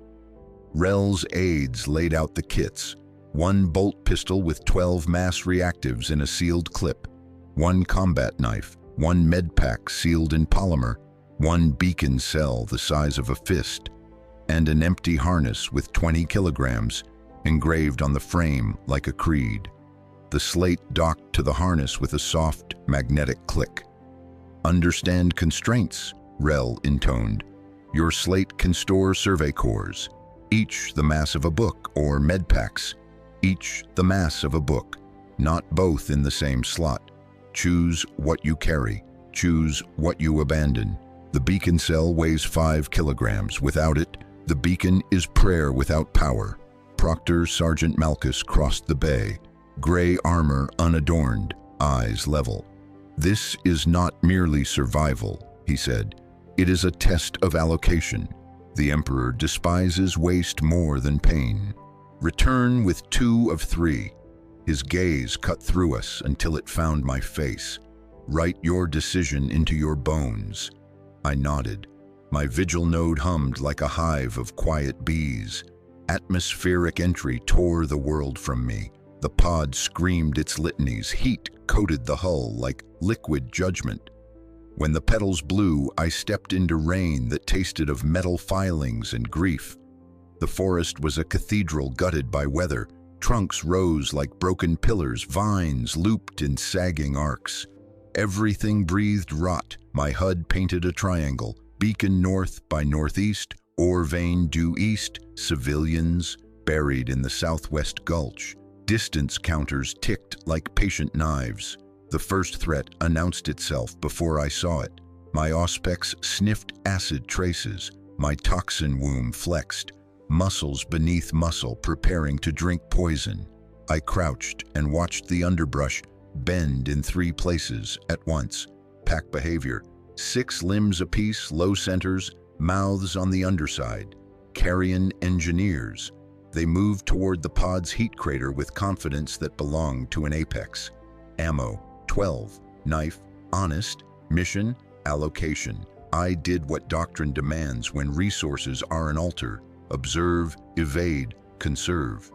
Rel's aides laid out the kits. One bolt pistol with 12 mass reactives in a sealed clip, one combat knife, one med pack sealed in polymer, one beacon cell the size of a fist, and an empty harness with 20 kilograms engraved on the frame like a creed. The slate docked to the harness with a soft, magnetic click. "Understand constraints," Rel intoned. "Your slate can store survey cores, each the mass of a book, or med packs, each the mass of a book, not both in the same slot. Choose what you carry, choose what you abandon. The beacon cell weighs 5 kilograms. Without it, the beacon is prayer without power. Proctor Sergeant Malchus crossed the bay, gray armor unadorned, eyes level. "This is not merely survival," he said. "It is a test of allocation. The Emperor despises waste more than pain. Return with 2 of 3. His gaze cut through us until it found my face. "Write your decision into your bones." I nodded. My vigil node hummed like a hive of quiet bees. Atmospheric entry tore the world from me. The pod screamed its litanies. Heat coated the hull like liquid judgment. When the petals blew, I stepped into rain that tasted of metal filings and grief. The forest was a cathedral gutted by weather. Trunks rose like broken pillars, vines looped in sagging arcs. Everything breathed rot. My HUD painted a triangle. Beacon north by northeast, ore vein due east, civilians buried in the southwest gulch. Distance counters ticked like patient knives. The first threat announced itself before I saw it. My auspex sniffed acid traces. My toxin womb flexed, muscles beneath muscle preparing to drink poison. I crouched and watched the underbrush bend in 3 places at once. Pack behavior. 6 limbs apiece, low centers, mouths on the underside. Carrion engineers. They moved toward the pod's heat crater with confidence that belonged to an apex. Ammo, 12. Knife, honest. Mission, allocation. I did what doctrine demands when resources are an altar. Observe, evade, conserve.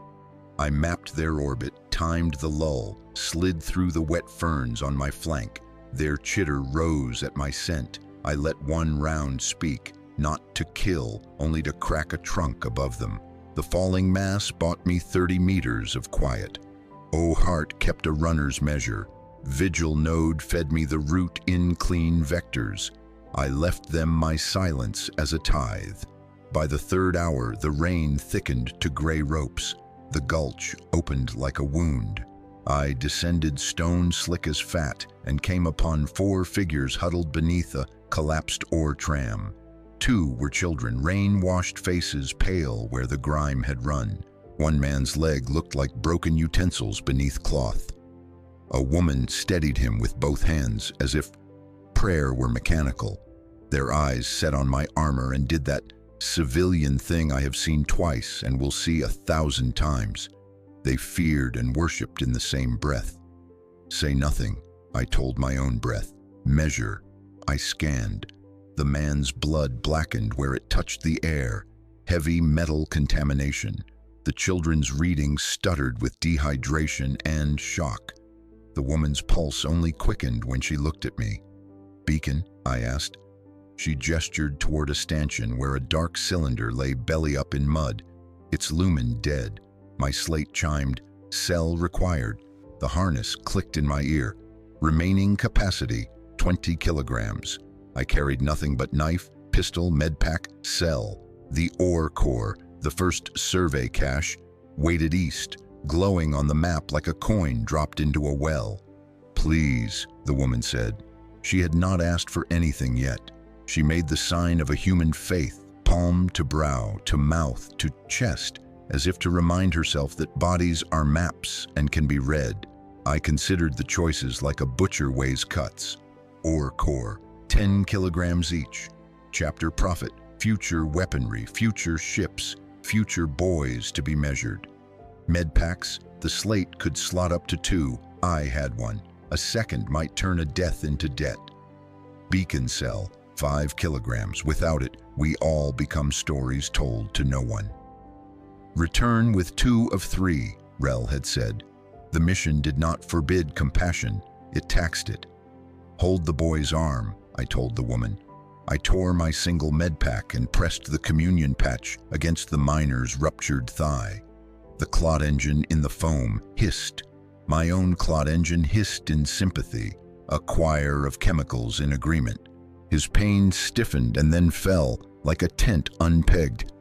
I mapped their orbit, timed the lull, slid through the wet ferns on my flank. Their chitter rose at my scent. I let 1 round speak, not to kill, only to crack a trunk above them. The falling mass bought me 30 meters of quiet. O heart kept a runner's measure. Vigil node fed me the root in clean vectors. I left them my silence as a tithe. By the 3rd hour, the rain thickened to gray ropes. The gulch opened like a wound. I descended stone slick as fat and came upon 4 figures huddled beneath a collapsed ore tram. 2 were children, rain-washed faces pale where the grime had run. One man's leg looked like broken utensils beneath cloth. A woman steadied him with both hands as if prayer were mechanical. Their eyes set on my armor and did that civilian thing I have seen twice and will see 1,000 times. They feared and worshipped in the same breath. Say nothing, I told my own breath. Measure. I scanned. The man's blood blackened where it touched the air. Heavy metal contamination. The children's reading stuttered with dehydration and shock. The woman's pulse only quickened when she looked at me. "Beacon?" I asked. She gestured toward a stanchion where a dark cylinder lay belly up in mud, its lumen dead. My slate chimed, "Cell required." The harness clicked in my ear. Remaining capacity, 20 kilograms. I carried nothing but knife, pistol, medpack, cell. The ore core, the first survey cache, waited east, glowing on the map like a coin dropped into a well. "Please," the woman said. She had not asked for anything yet. She made the sign of a human faith, palm to brow, to mouth, to chest, as if to remind herself that bodies are maps and can be read. I considered the choices like a butcher weighs cuts. Ore core, 10 kilograms each. Chapter profit, future weaponry, future ships, future boys to be measured. Medpacks, the slate could slot up to 2. I had one. A second might turn a death into debt. Beacon cell, 5 kilograms. Without it, we all become stories told to no one. Return with 2 of 3, Rel had said. The mission did not forbid compassion, it taxed it. Hold the boy's arm, I told the woman. I tore my single medpack and pressed the communion patch against the miner's ruptured thigh. The clot engine in the foam hissed. My own clot engine hissed in sympathy, a choir of chemicals in agreement. His pain stiffened and then fell, like a tent unpegged.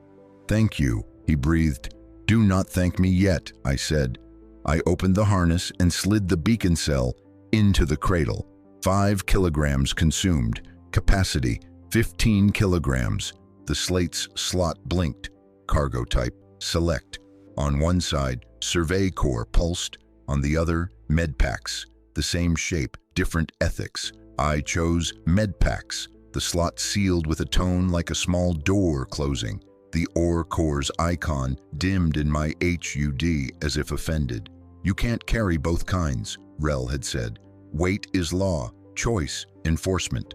"Thank you," he breathed. "Do not thank me yet," I said. I opened the harness and slid the beacon cell into the cradle. 5 kilograms consumed. Capacity, 15 kilograms. The slate's slot blinked. Cargo type, select. On one side, Survey Corps pulsed, on the other, Medpacks, the same shape, different ethics. I chose Medpacks, the slot sealed with a tone like a small door closing. The Ore Corps' icon dimmed in my HUD as if offended. You can't carry both kinds, Rel had said. Weight is law, choice, enforcement.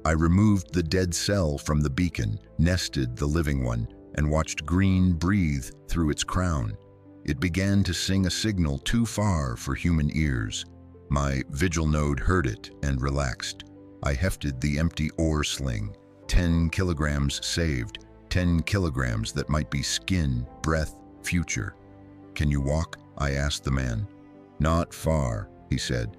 I removed the dead cell from the beacon, nested the living one, and watched green breathe through its crown. It began to sing a signal too far for human ears. My vigil node heard it and relaxed. I hefted the empty ore sling. 10 kilograms saved. 10 kilograms that might be skin, breath, future. Can you walk? I asked the man. Not far, he said.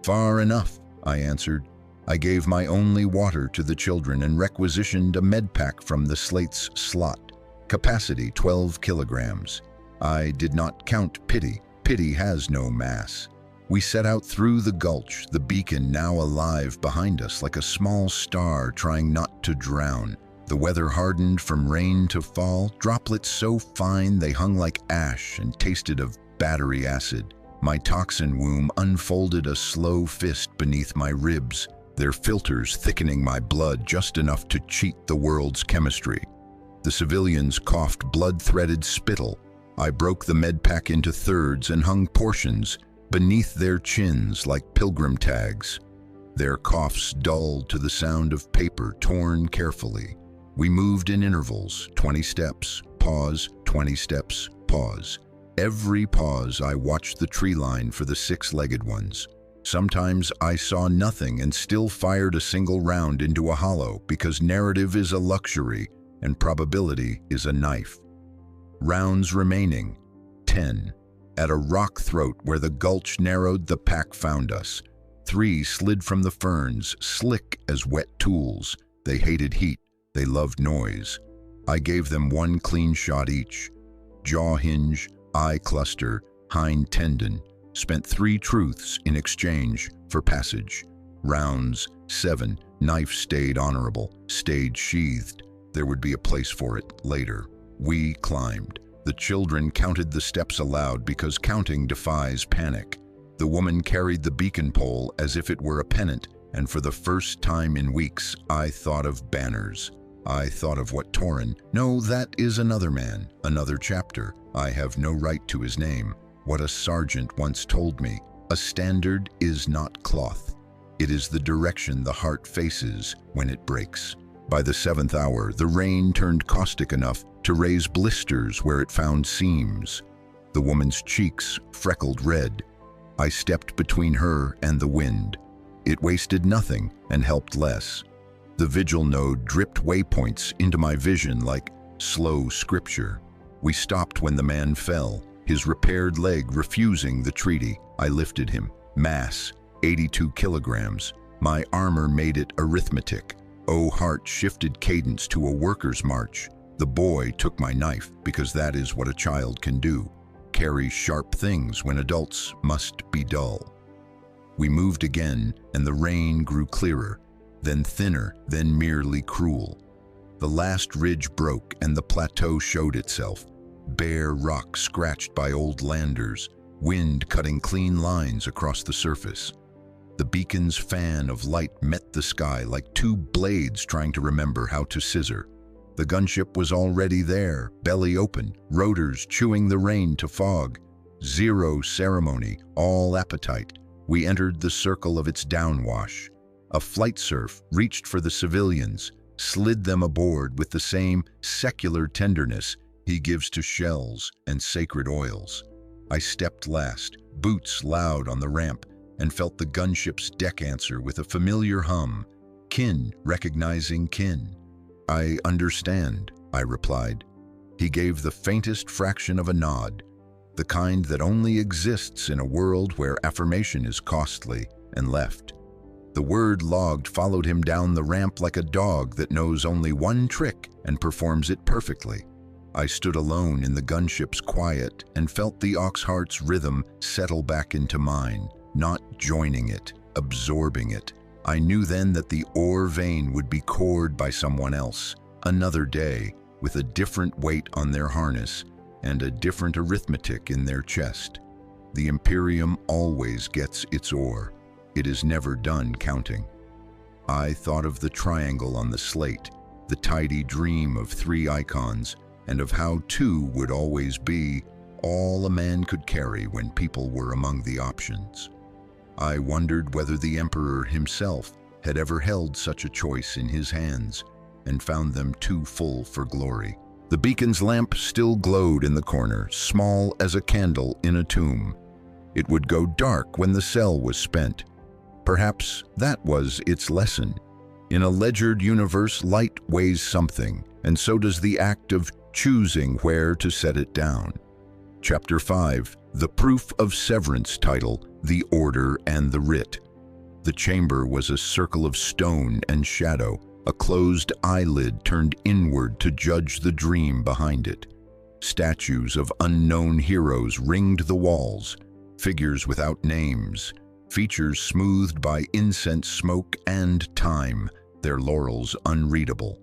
Far enough, I answered. I gave my only water to the children and requisitioned a medpack from the slate's slot. Capacity 12 kilograms. I did not count pity. Pity has no mass. We set out through the gulch, the beacon now alive behind us like a small star trying not to drown. The weather hardened from rain to fall, droplets so fine they hung like ash and tasted of battery acid. My toxin womb unfolded a slow fist beneath my ribs, their filters thickening my blood just enough to cheat the world's chemistry. The civilians coughed blood-threaded spittle. I broke the medpack into thirds and hung portions beneath their chins like pilgrim tags. Their coughs dulled to the sound of paper torn carefully. We moved in intervals, 20 steps, pause, 20 steps, pause. Every pause I watched the tree line for the six-legged ones. Sometimes I saw nothing and still fired a single round into a hollow because narrative is a luxury and probability is a knife. Rounds remaining, 10. At a rock throat where the gulch narrowed, the pack found us. 3 slid from the ferns, slick as wet tools. They hated heat. They loved noise. I gave them 1 clean shot each. Jaw hinge, eye cluster, hind tendon. Spent 3 truths in exchange for passage. Rounds 7. Knife stayed honorable, stayed sheathed. There would be a place for it later. We climbed. The children counted the steps aloud because counting defies panic. The woman carried the beacon pole as if it were a pennant, and for the first time in weeks, I thought of banners. I thought of what Tauren— no, that is another man, another chapter. I have no right to his name. What a sergeant once told me, a standard is not cloth. It is the direction the heart faces when it breaks. By the 7th hour, the rain turned caustic enough to raise blisters where it found seams. The woman's cheeks freckled red. I stepped between her and the wind. It wasted nothing and helped less. The vigil node dripped waypoints into my vision like slow scripture. We stopped when the man fell, his repaired leg refusing the treaty. I lifted him. Mass, 82 kilograms. My armor made it arithmetic. Oh, heart shifted cadence to a worker's march. The boy took my knife because that is what a child can do. Carry sharp things when adults must be dull. We moved again and the rain grew clearer, then thinner, then merely cruel. The last ridge broke and the plateau showed itself. Bare rock scratched by old landers, wind cutting clean lines across the surface. The beacon's fan of light met the sky like 2 blades trying to remember how to scissor. The gunship was already there, belly open, rotors chewing the rain to fog. Zero ceremony, all appetite. We entered the circle of its downwash. A flight surf reached for the civilians, slid them aboard with the same secular tenderness he gives to shells and sacred oils. I stepped last, boots loud on the ramp, and felt the gunship's deck answer with a familiar hum, kin recognizing kin. I understand, I replied. He gave the faintest fraction of a nod, the kind that only exists in a world where affirmation is costly, and left. The word logged followed him down the ramp like a dog that knows only one trick and performs it perfectly. I stood alone in the gunship's quiet and felt the Oxheart's rhythm settle back into mine, not joining it, absorbing it. I knew then that the ore vein would be cored by someone else, another day, with a different weight on their harness, and a different arithmetic in their chest. The Imperium always gets its ore. It is never done counting. I thought of the triangle on the slate, the tidy dream of 3 icons, and of how 2 would always be all a man could carry when people were among the options. I wondered whether the Emperor himself had ever held such a choice in his hands and found them too full for glory. The beacon's lamp still glowed in the corner, small as a candle in a tomb. It would go dark when the cell was spent. Perhaps that was its lesson. In a ledgered universe, light weighs something, and so does the act of choosing where to set it down. Chapter 5, The Proof of Severance, title, The Order and the Writ. The chamber was a circle of stone and shadow, a closed eyelid turned inward to judge the dream behind it. Statues of unknown heroes ringed the walls, figures without names, features smoothed by incense smoke and time, their laurels unreadable.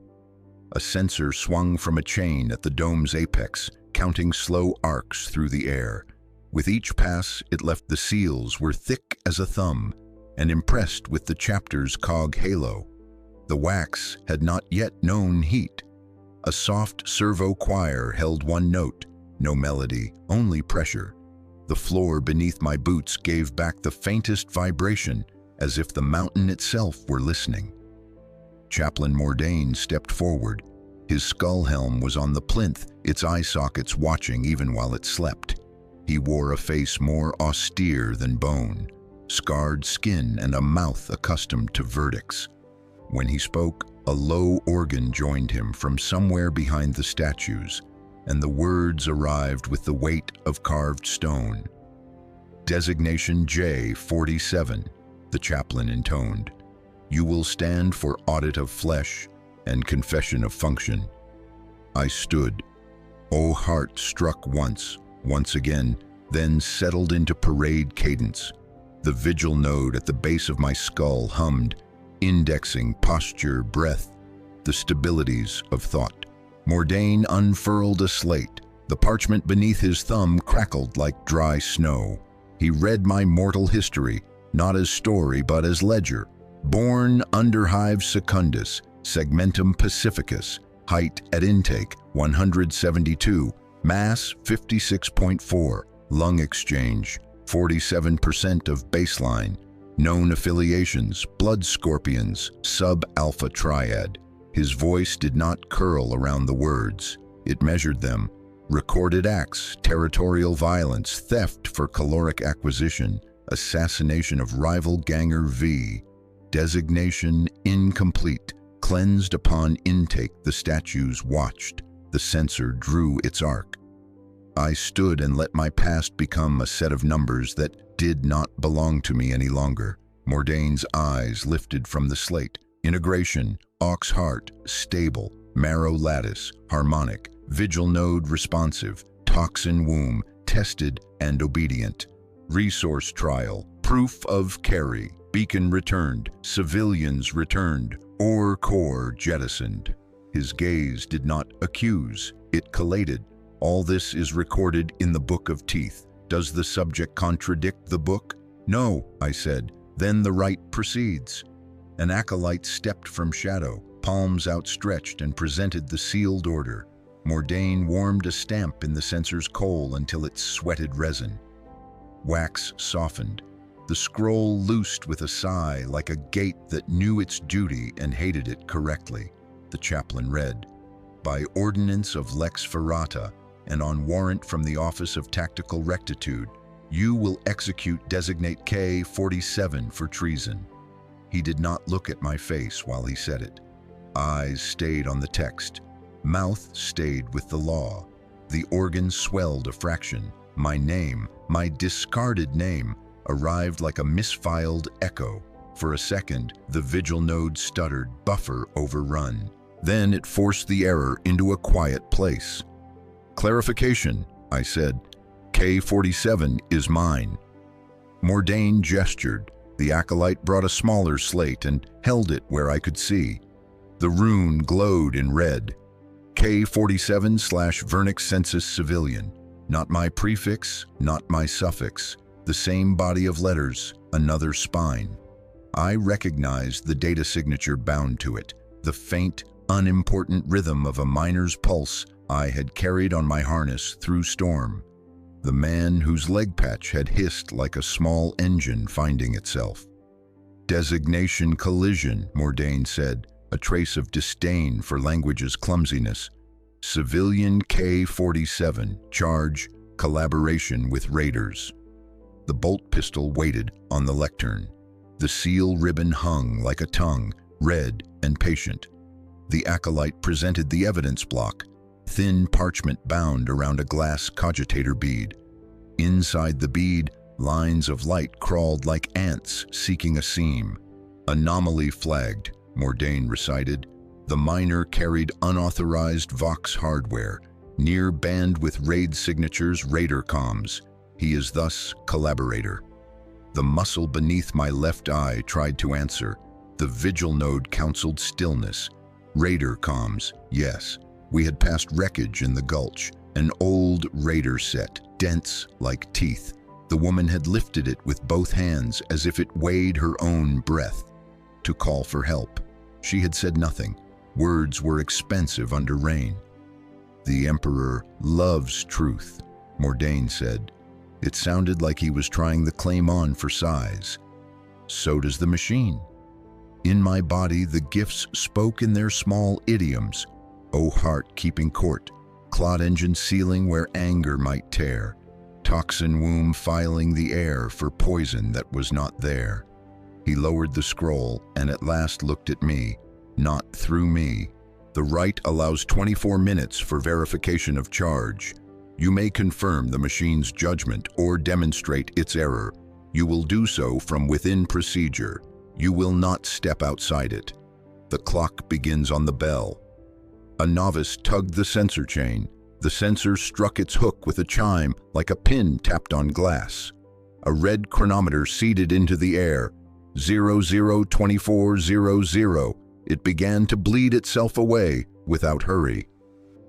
A censer swung from a chain at the dome's apex, counting slow arcs through the air. With each pass, it left the seals were thick as a thumb and impressed with the chapter's cog halo. The wax had not yet known heat. A soft servo choir held one note, no melody, only pressure. The floor beneath my boots gave back the faintest vibration, as if the mountain itself were listening. Chaplain Mordain stepped forward. His skull helm was on the plinth, its eye sockets watching even while it slept. He wore a face more austere than bone, scarred skin and a mouth accustomed to verdicts. When he spoke, a low organ joined him from somewhere behind the statues, and the words arrived with the weight of carved stone. Designation J47, the chaplain intoned. You will stand for audit of flesh and confession of function. I stood. O heart struck once again, then settled into parade cadence. The vigil node at the base of my skull hummed, indexing posture, breath, the stabilities of thought. Mordain unfurled a slate. The parchment beneath his thumb crackled like dry snow. He read my mortal history, not as story but as ledger. Born under Hive Secundus, segmentum pacificus, height at intake 172, mass 56.4, lung exchange 47% of baseline, known affiliations, blood scorpions, sub-alpha triad. His voice did not curl around the words. It measured them. Recorded acts, territorial violence, theft for caloric acquisition, assassination of rival ganger V. Designation incomplete. Cleansed upon intake, the statues watched. The censor drew its arc. I stood and let my past become a set of numbers that did not belong to me any longer. Mordain's eyes lifted from the slate. Integration, ox heart, stable, marrow lattice, harmonic, vigil node responsive, toxin womb, tested and obedient. Resource trial, proof of carry, beacon returned, civilians returned, ore core jettisoned. His gaze did not accuse, it collated. All this is recorded in the Book of Teeth. Does the subject contradict the book? No, I said. Then the rite proceeds. An acolyte stepped from shadow, palms outstretched, and presented the sealed order. Mordain warmed a stamp in the censer's coal until it sweated resin. Wax softened. The scroll loosed with a sigh, like a gate that knew its duty and hated it correctly. The chaplain read, by ordinance of Lex Ferrata, and on warrant from the Office of Tactical Rectitude, you will execute designate K-47 for treason. He did not look at my face while he said it. Eyes stayed on the text. Mouth stayed with the law. The organ swelled a fraction. My name, my discarded name, arrived like a misfiled echo. For a second, the vigil node stuttered, buffer overrun. Then it forced the error into a quiet place. Clarification, I said. K-47 is mine. Mordain gestured. The acolyte brought a smaller slate and held it where I could see. The rune glowed in red. K47/Vernix Census Civilian. Not my prefix, not my suffix. The same body of letters, another spine. I recognized the data signature bound to it, the faint, unimportant rhythm of a miner's pulse I had carried on my harness through storm. The man whose leg patch had hissed like a small engine finding itself. Designation collision, Mordain said, a trace of disdain for language's clumsiness. Civilian K47, charge, collaboration with raiders. The bolt pistol waited on the lectern. The seal ribbon hung like a tongue, red and patient. The acolyte presented the evidence block, thin parchment bound around a glass cogitator bead. Inside the bead, lines of light crawled like ants seeking a seam. Anomaly flagged, Mordain recited. The miner carried unauthorized Vox hardware, near band with raid signatures Raider comms. He is thus collaborator. The muscle beneath my left eye tried to answer. The vigil node counseled stillness. Raider comms, yes. We had passed wreckage in the gulch, an old Raider set, dense like teeth. The woman had lifted it with both hands as if it weighed her own breath. To call for help. She had said nothing. Words were expensive under rain. The Emperor loves truth, Mordain said. It sounded like he was trying the claim on for size. So does the machine. In my body, the gifts spoke in their small idioms. O heart keeping court, clot engine sealing where anger might tear, toxin womb filing the air for poison that was not there. He lowered the scroll and at last looked at me, not through me. The right allows 24 minutes for verification of charge. You may confirm the machine's judgment or demonstrate its error. You will do so from within procedure. You will not step outside it. The clock begins on the bell. A novice tugged the sensor chain. The sensor struck its hook with a chime like a pin tapped on glass. A red chronometer seeded into the air. 002400. It began to bleed itself away without hurry.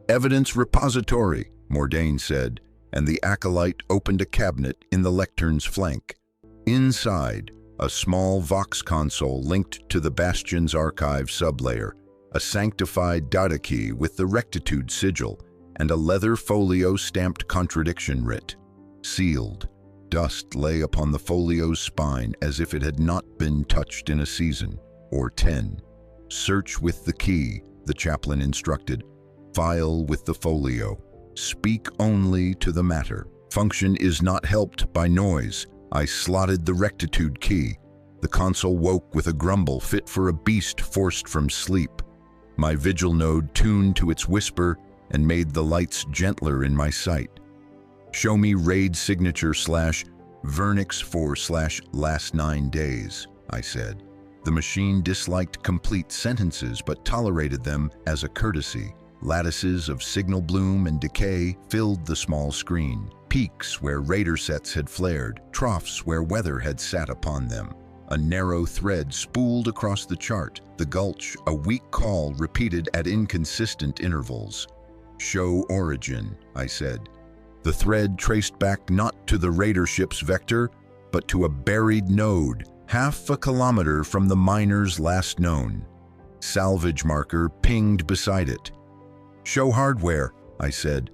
Evidence repository, Mordain said, and the acolyte opened a cabinet in the lectern's flank. Inside, a small Vox console linked to the Bastion's archive sublayer, a sanctified data key with the rectitude sigil, and a leather folio stamped contradiction writ. Sealed. Dust lay upon the folio's spine as if it had not been touched in a season, or 10. Search with the key, the chaplain instructed. File with the folio. Speak only to the matter. Function is not helped by noise. I slotted the rectitude key. The console woke with a grumble fit for a beast forced from sleep. My vigil node tuned to its whisper and made the lights gentler in my sight. Show me raid signature /Vernix 4/last 9 days, I said. The machine disliked complete sentences but tolerated them as a courtesy. Lattices of signal bloom and decay filled the small screen. Peaks where raider sets had flared, troughs where weather had sat upon them. A narrow thread spooled across the chart, the gulch, a weak call repeated at inconsistent intervals. Show origin, I said. The thread traced back not to the raider ship's vector, but to a buried node, half a kilometer from the miner's last known. Salvage marker pinged beside it. Show hardware, I said.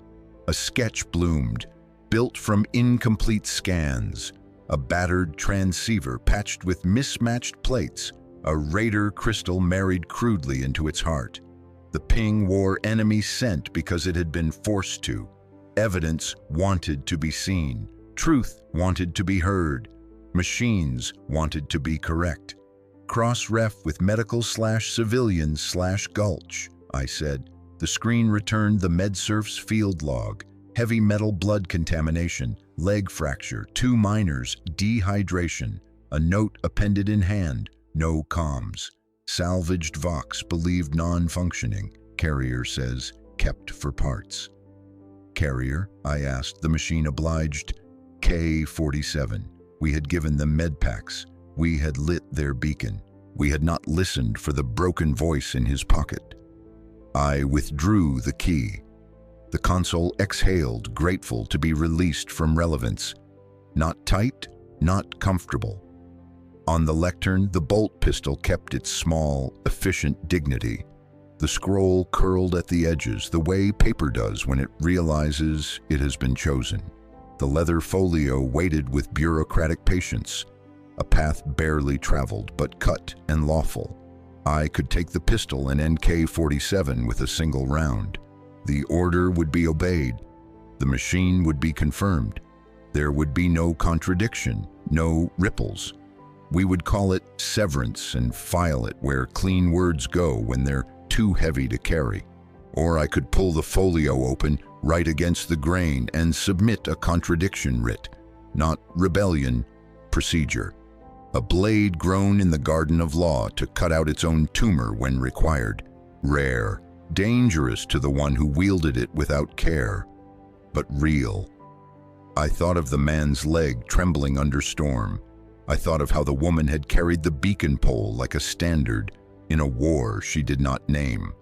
A sketch bloomed, built from incomplete scans. A battered transceiver patched with mismatched plates, a raider crystal married crudely into its heart. The ping wore enemy scent because it had been forced to. Evidence wanted to be seen. Truth wanted to be heard. Machines wanted to be correct. Cross-ref with medical/civilian/gulch, I said. The screen returned the MedSurf's field log. Heavy metal blood contamination, leg fracture, 2 miners, dehydration. A note appended in hand, no comms. Salvaged Vox believed non-functioning. Carrier says, kept for parts. Carrier, I asked, the machine obliged. K47. We had given them med packs. We had lit their beacon. We had not listened for the broken voice in his pocket. I withdrew the key. The console exhaled, grateful to be released from relevance. Not tight, not comfortable. On the lectern, the bolt pistol kept its small, efficient dignity. The scroll curled at the edges, the way paper does when it realizes it has been chosen. The leather folio waited with bureaucratic patience, a path barely traveled but cut and lawful. I could take the pistol and NK-47 with a single round. The order would be obeyed. The machine would be confirmed. There would be no contradiction, no ripples. We would call it severance and file it where clean words go when they're too heavy to carry. Or I could pull the folio open right against the grain and submit a contradiction writ, not rebellion, procedure. A blade grown in the garden of law to cut out its own tumor when required. Rare, dangerous to the one who wielded it without care, but real. I thought of the man's leg trembling under storm. I thought of how the woman had carried the beacon pole like a standard in a war she did not name.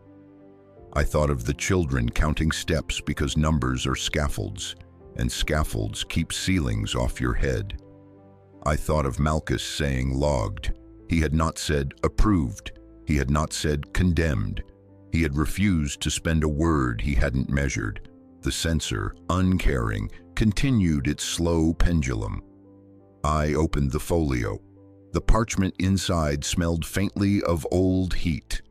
I thought of the children counting steps because numbers are scaffolds, and scaffolds keep ceilings off your head. I thought of Malchus saying logged. He had not said approved. He had not said condemned. He had refused to spend a word he hadn't measured. The censor, uncaring, continued its slow pendulum. I opened the folio. The parchment inside smelled faintly of old heat.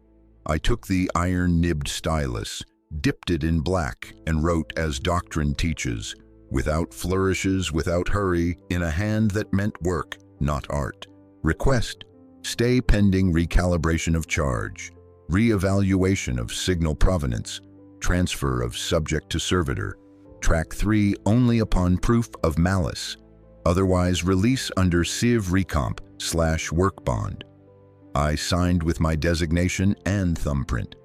I took the iron-nibbed stylus, dipped it in black, and wrote as doctrine teaches, without flourishes, without hurry, in a hand that meant work, not art. Request, stay pending recalibration of charge, re-evaluation of signal provenance, transfer of subject to servitor, track 3 only upon proof of malice, otherwise release under civ recomp/work bond. I signed with my designation and thumbprint.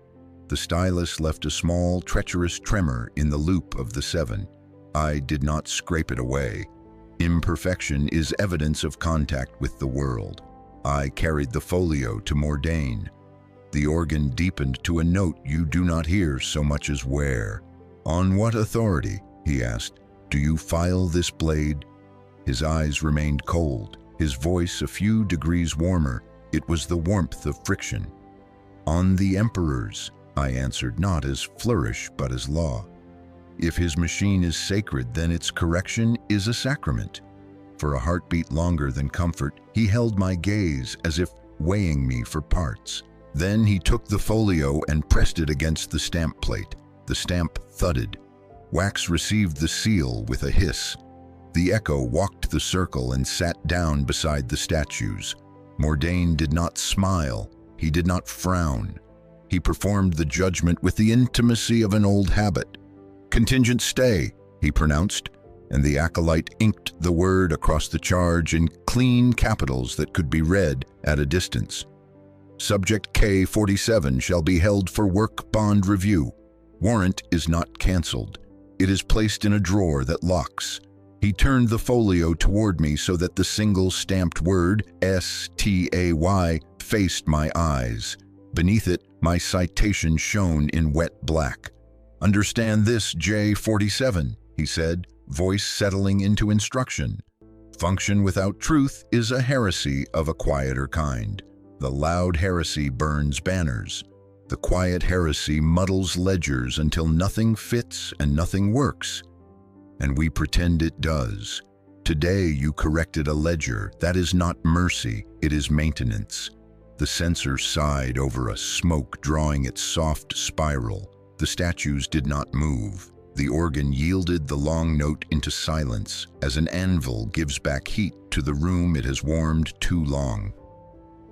The stylus left a small, treacherous tremor in the loop of the 7. I did not scrape it away. Imperfection is evidence of contact with the world. I carried the folio to Mordain. The organ deepened to a note you do not hear so much as wear. On what authority, he asked, do you file this blade? His eyes remained cold, his voice a few degrees warmer. It was the warmth of friction. On the Emperor's, I answered, not as flourish but as law. If his machine is sacred, then its correction is a sacrament. For a heartbeat longer than comfort, he held my gaze as if weighing me for parts. Then he took the folio and pressed it against the stamp plate. The stamp thudded. Wax received the seal with a hiss. The echo walked the circle and sat down beside the statues. Mordain did not smile. He did not frown. He performed the judgment with the intimacy of an old habit. Contingent stay, he pronounced, and the acolyte inked the word across the charge in clean capitals that could be read at a distance. Subject K-47 shall be held for work bond review. Warrant is not cancelled. It is placed in a drawer that locks. He turned the folio toward me so that the single stamped word, S-T-A-Y, faced my eyes. Beneath it, my citation shone in wet black. Understand this, J-47, he said, voice settling into instruction. Function without truth is a heresy of a quieter kind. The loud heresy burns banners. The quiet heresy muddles ledgers until nothing fits and nothing works. And we pretend it does. Today you corrected a ledger. That is not mercy, it is maintenance. The censor sighed over us, smoke drawing its soft spiral. The statues did not move. The organ yielded the long note into silence, as an anvil gives back heat to the room it has warmed too long.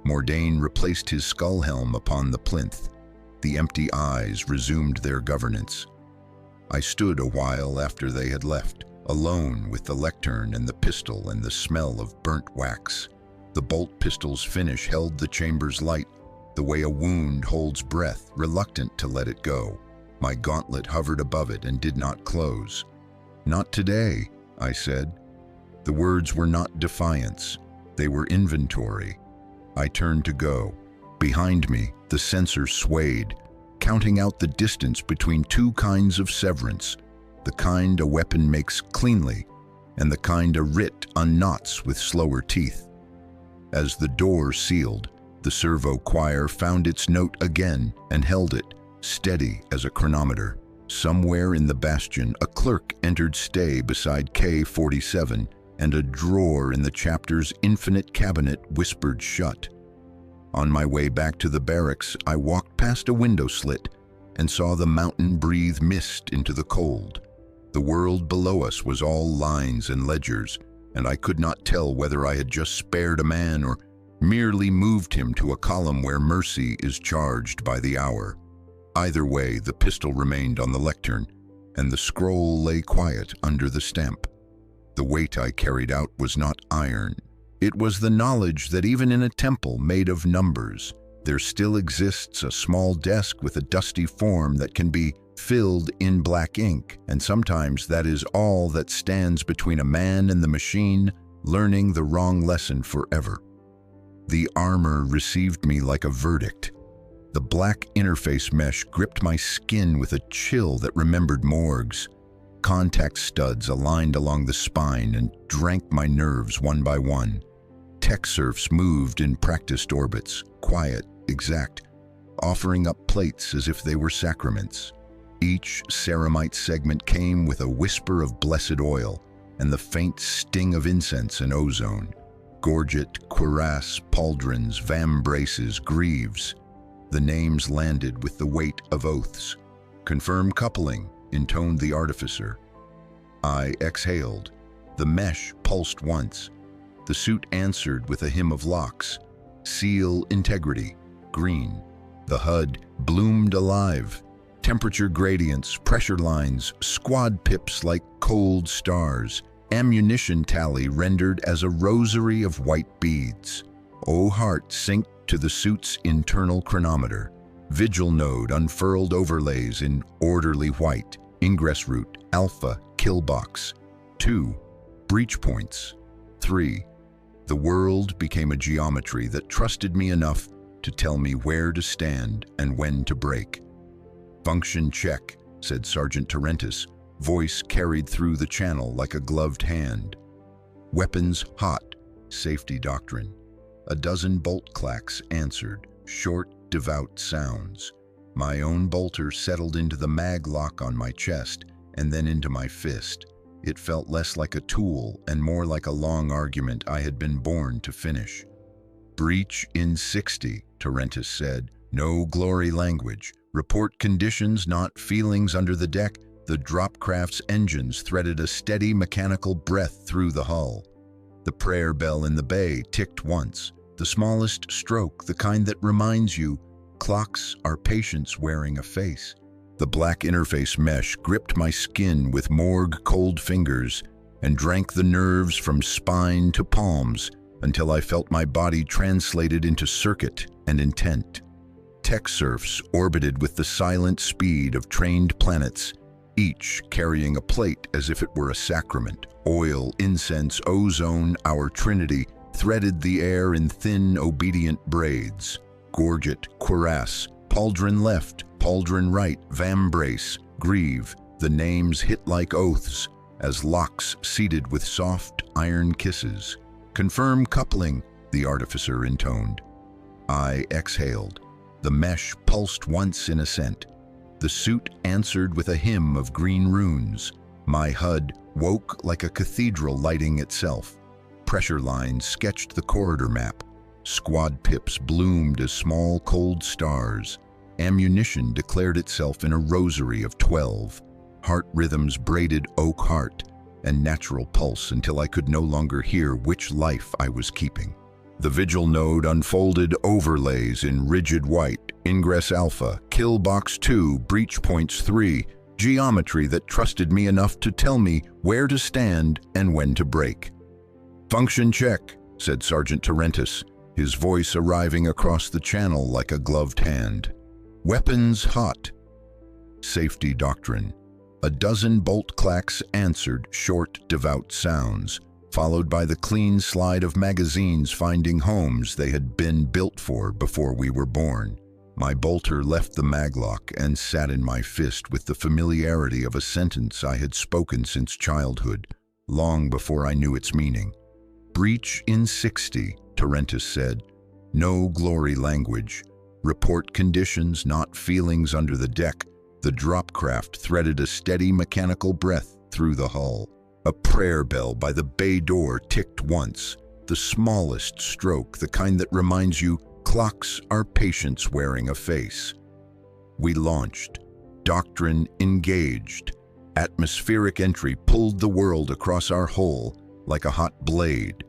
Mordain replaced his skull helm upon the plinth. The empty eyes resumed their governance. I stood a while after they had left, alone with the lectern and the pistol and the smell of burnt wax. The bolt pistol's finish held the chamber's light, the way a wound holds breath, reluctant to let it go. My gauntlet hovered above it and did not close. Not today, I said. The words were not defiance. They were inventory. I turned to go. Behind me, the censor swayed. counting out the distance between two kinds of severance, the kind a weapon makes cleanly, and the kind a writ unknots with slower teeth. As the door sealed, the servo choir found its note again and held it, steady as a chronometer. Somewhere in the bastion, a clerk entered stay beside K-47, and a drawer in the chapter's infinite cabinet whispered shut. On my way back to the barracks, I walked past a window slit and saw the mountain breathe mist into the cold. The world below us was all lines and ledgers, and I could not tell whether I had just spared a man or merely moved him to a column where mercy is charged by the hour. Either way, the pistol remained on the lectern, and the scroll lay quiet under the stamp. The weight I carried out was not iron. It was the knowledge that even in a temple made of numbers, there still exists a small desk with a dusty form that can be filled in black ink, and sometimes that is all that stands between a man and the machine learning the wrong lesson forever. The armor received me like a verdict. The black interface mesh gripped my skin with a chill that remembered morgues. Contact studs aligned along the spine and drank my nerves one by one. Tech serfs moved in practiced orbits, quiet, exact, offering up plates as if they were sacraments. Each ceramite segment came with a whisper of blessed oil and the faint sting of incense and ozone. Gorget, cuirass, pauldrons, vambraces, greaves. The names landed with the weight of oaths. Confirm coupling, intoned the artificer. I exhaled. The mesh pulsed once. The suit answered with a hymn of locks. Seal integrity, green. The HUD bloomed alive. Temperature gradients, pressure lines, squad pips like cold stars. Ammunition tally rendered as a rosary of white beads. O heart synced to the suit's internal chronometer. Vigil node unfurled overlays in orderly white. Ingress route, alpha, kill box. 2. Breach points. 3. The world became a geometry that trusted me enough to tell me where to stand and when to break. Function check, said Sergeant Tyranids, voice carried through the channel like a gloved hand. Weapons hot, safety doctrine. A dozen bolt clacks answered, short, devout sounds. My own bolter settled into the mag lock on my chest and then into my fist. It felt less like a tool and more like a long argument I had been born to finish. Breach in 60, Tyranids said. No glory language. Report conditions, not feelings under the deck. The dropcraft's engines threaded a steady mechanical breath through the hull. The prayer bell in the bay ticked once. The smallest stroke, the kind that reminds you, clocks are patience wearing a face. The black interface mesh gripped my skin with morgue cold fingers and drank the nerves from spine to palms until I felt my body translated into circuit and intent. Tech serfs orbited with the silent speed of trained planets, each carrying a plate as if it were a sacrament. Oil, incense, ozone, our trinity, threaded the air in thin, obedient braids. Gorget, cuirass, pauldron left, pauldron right, vambrace, greave. The names hit like oaths as locks seeded with soft iron kisses. Confirm coupling, the artificer intoned. I exhaled. The mesh pulsed once in assent. The suit answered with a hymn of green runes. My HUD woke like a cathedral lighting itself. Pressure lines sketched the corridor map. Squad pips bloomed as small cold stars. Ammunition declared itself in a rosary of 12. Heart rhythms braided oak heart and natural pulse until I could no longer hear which life I was keeping. The vigil node unfolded overlays in rigid white. Ingress alpha, kill box 2, breach points 3. Geometry that trusted me enough to tell me where to stand and when to break. Function check, said Sergeant Tyranids, his voice arriving across the channel like a gloved hand. Weapons hot. Safety doctrine. A dozen bolt clacks answered short, devout sounds, followed by the clean slide of magazines finding homes they had been built for before we were born. My bolter left the maglock and sat in my fist with the familiarity of a sentence I had spoken since childhood, long before I knew its meaning. "Breach in 60, Tyranids said. "No glory language. Report conditions, not feelings under the deck." The drop craft threaded a steady mechanical breath through the hull. A prayer bell by the bay door ticked once, the smallest stroke, the kind that reminds you clocks are patience wearing a face. We launched. Doctrine engaged. Atmospheric entry pulled the world across our hull like a hot blade.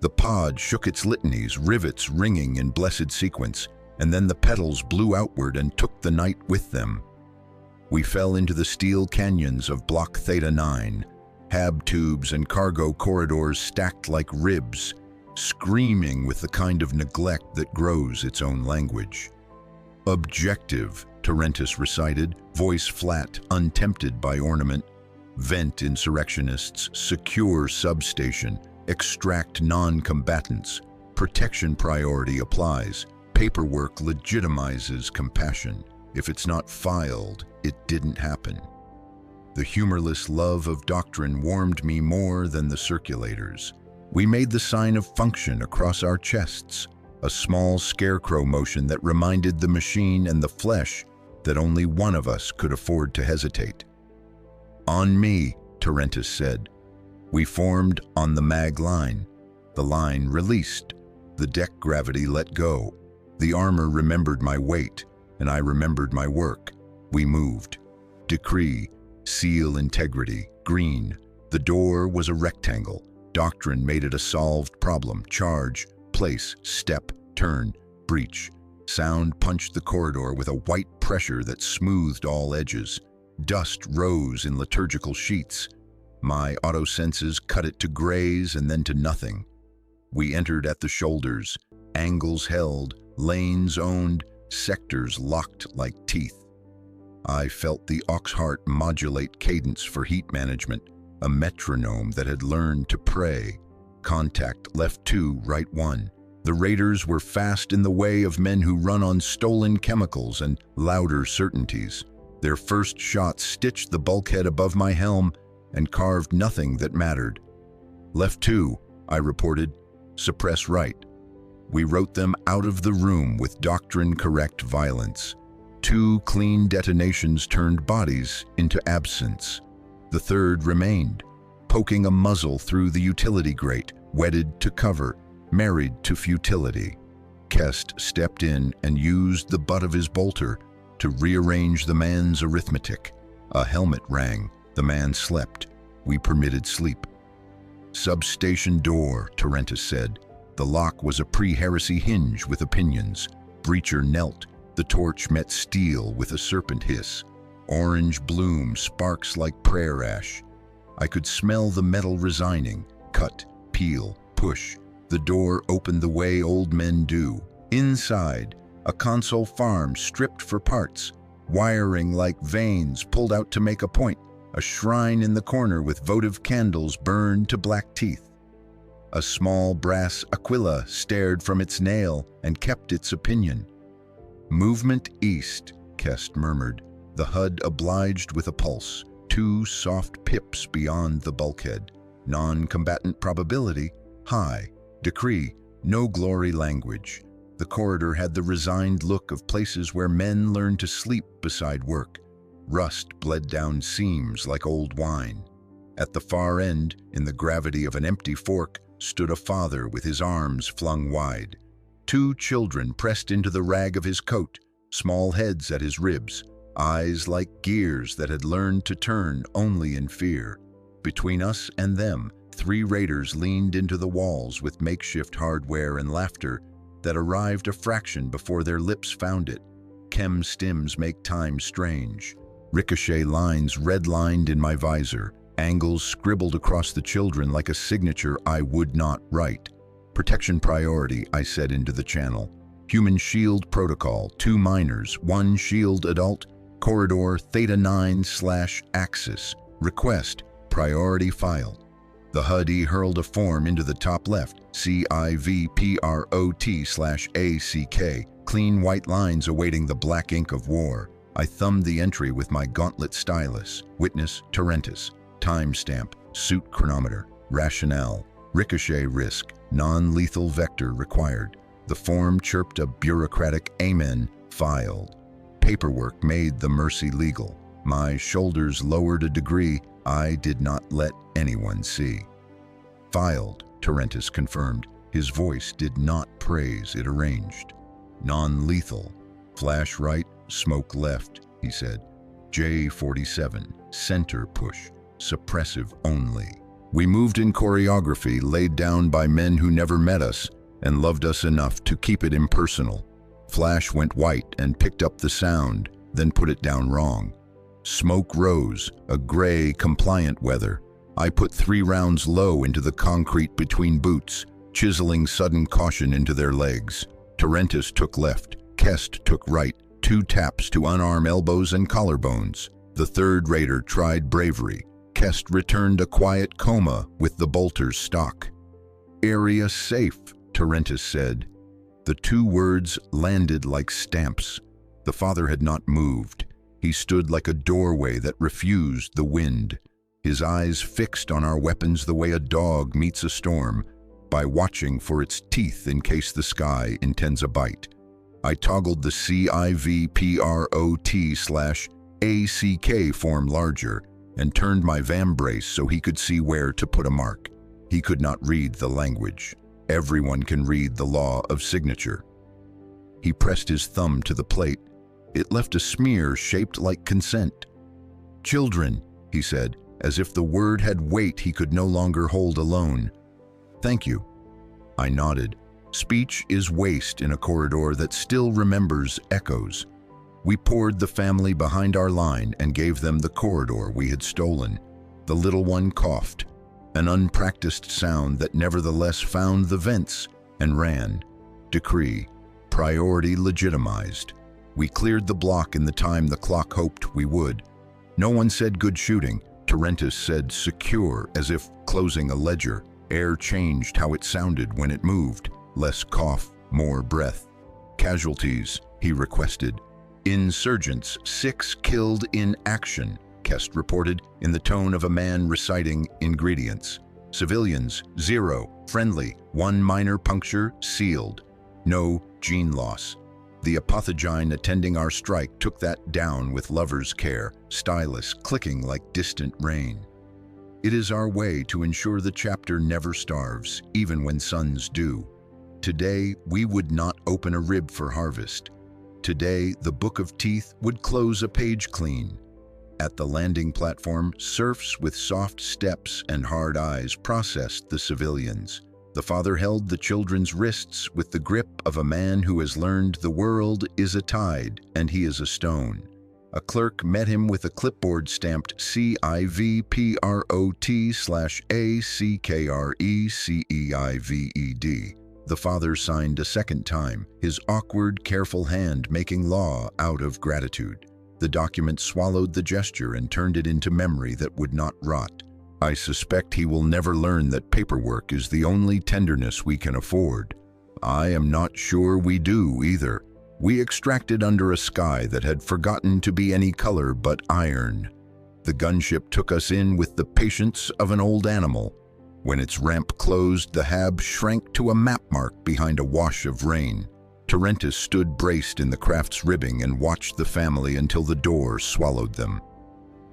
The pod shook its litanies, rivets ringing in blessed sequence, and then the petals blew outward and took the night with them. We fell into the steel canyons of Block Theta 9, hab tubes and cargo corridors stacked like ribs, screaming with the kind of neglect that grows its own language. "Objective," Tyranids recited, voice flat, untempted by ornament. "Vent insurrectionists, secure substation, extract non-combatants. Protection priority applies. Paperwork legitimizes compassion. If it's not filed, it didn't happen." The humorless love of doctrine warmed me more than the circulators. We made the sign of function across our chests, a small scarecrow motion that reminded the machine and the flesh that only one of us could afford to hesitate. "On me," Tyranids said. We formed on the mag line. The line released. The deck gravity let go. The armor remembered my weight, and I remembered my work. We moved. Decree, seal integrity, green. The door was a rectangle. Doctrine made it a solved problem. Charge, place, step, turn, breach. Sound punched the corridor with a white pressure that smoothed all edges. Dust rose in liturgical sheets. My auto senses cut it to grays and then to nothing. We entered at the shoulders, angles held, lanes owned, sectors locked like teeth. I felt the ox heart modulate cadence for heat management, a metronome that had learned to pray. Contact left 2, right 1. The raiders were fast in the way of men who run on stolen chemicals and louder certainties. Their first shot stitched the bulkhead above my helm and carved nothing that mattered. "Left 2, I reported. "Suppress right." We wrote them out of the room with doctrine-correct violence. 2 clean detonations turned bodies into absence. The third remained, poking a muzzle through the utility grate, wedded to cover, married to futility. Kest stepped in and used the butt of his bolter to rearrange the man's arithmetic. A helmet rang. The man slept. We permitted sleep. "Substation door," Tyranids said. The lock was a pre-heresy hinge with opinions. Breacher knelt. The torch met steel with a serpent hiss. Orange bloom, sparks like prayer ash. I could smell the metal resigning. Cut, peel, push. The door opened the way old men do. Inside, a console farm stripped for parts. Wiring like veins pulled out to make a point. A shrine in the corner with votive candles burned to black teeth. A small brass aquila stared from its nail and kept its opinion. "Movement east," Kest murmured. The HUD obliged with a pulse. 2 soft pips beyond the bulkhead. Non-combatant probability, high. Decree, no glory language. The corridor had the resigned look of places where men learn to sleep beside work. Rust bled down seams like old wine. At the far end, in the gravity of an empty fork, stood a father with his arms flung wide. 2 children pressed into the rag of his coat, small heads at his ribs, eyes like gears that had learned to turn only in fear. Between us and them, 3 raiders leaned into the walls with makeshift hardware and laughter that arrived a fraction before their lips found it. Chem stims make time strange. Ricochet lines redlined in my visor, angles scribbled across the children like a signature I would not write. "Protection priority," I said into the channel. "Human shield protocol, 2 minors, 1 shield adult, corridor Theta 9/axis. Request, priority file." The HUD hurled a form into the top left, CIVPROT/ACK. clean white lines awaiting the black ink of war. I thumbed the entry with my gauntlet stylus. Witness, Tyranids. Timestamp, suit chronometer. Rationale, ricochet risk, non-lethal vector required. The form chirped a bureaucratic amen. Filed. Paperwork made the mercy legal. My shoulders lowered a degree. I did not let anyone see. Filed, Tyranids confirmed. His voice did not praise it arranged. Non-lethal. Flash right, smoke left, he said. J47, center push, suppressive only. We moved in choreography laid down by men who never met us and loved us enough to keep it impersonal. Flash went white and picked up the sound, then put it down wrong. Smoke rose, a gray, compliant weather. I put 3 rounds low into the concrete between boots, chiseling sudden caution into their legs. Tyranids took left, Kest took right, 2 taps to unarm elbows and collarbones. The third raider tried bravery. Kest returned a quiet coma with the bolter's stock. Area safe, Tyranids said. The 2 words landed like stamps. The father had not moved. He stood like a doorway that refused the wind, his eyes fixed on our weapons the way a dog meets a storm, by watching for its teeth in case the sky intends a bite. I toggled the CIVPROT/ACK form larger and turned my vam brace so he could see where to put a mark. He could not read the language. Everyone can read the law of signature. He pressed his thumb to the plate. It left a smear shaped like consent. Children, he said, as if the word had weight he could no longer hold alone. Thank you. I nodded. Speech is waste in a corridor that still remembers echoes. We poured the family behind our line and gave them the corridor we had stolen. The little one coughed, an unpracticed sound that nevertheless found the vents and ran. Decree. Priority legitimized. We cleared the block in the time the clock hoped we would. No one said good shooting. Tyranids said secure, as if closing a ledger. Air changed how it sounded when it moved. Less cough, more breath. Casualties, he requested. Insurgents, 6 killed in action, Kest reported in the tone of a man reciting ingredients. Civilians, 0. Friendly, 1 minor puncture, sealed. No gene loss. The apothegine attending our strike took that down with lover's care, stylus clicking like distant rain. It is our way to ensure the chapter never starves, even when suns do. Today, we would not open a rib for harvest. Today, the Book of Teeth would close a page clean. At the landing platform, serfs with soft steps and hard eyes processed the civilians. The father held the children's wrists with the grip of a man who has learned the world is a tide and he is a stone. A clerk met him with a clipboard stamped CIVPROT/ACKRECEIVED. The father signed a second time, his awkward, careful hand making law out of gratitude. The document swallowed the gesture and turned it into memory that would not rot. I suspect he will never learn that paperwork is the only tenderness we can afford. I am not sure we do either. We extracted under a sky that had forgotten to be any color but iron. The gunship took us in with the patience of an old animal. When its ramp closed, the hab shrank to a map mark behind a wash of rain. Tyranids stood braced in the craft's ribbing and watched the family until the door swallowed them.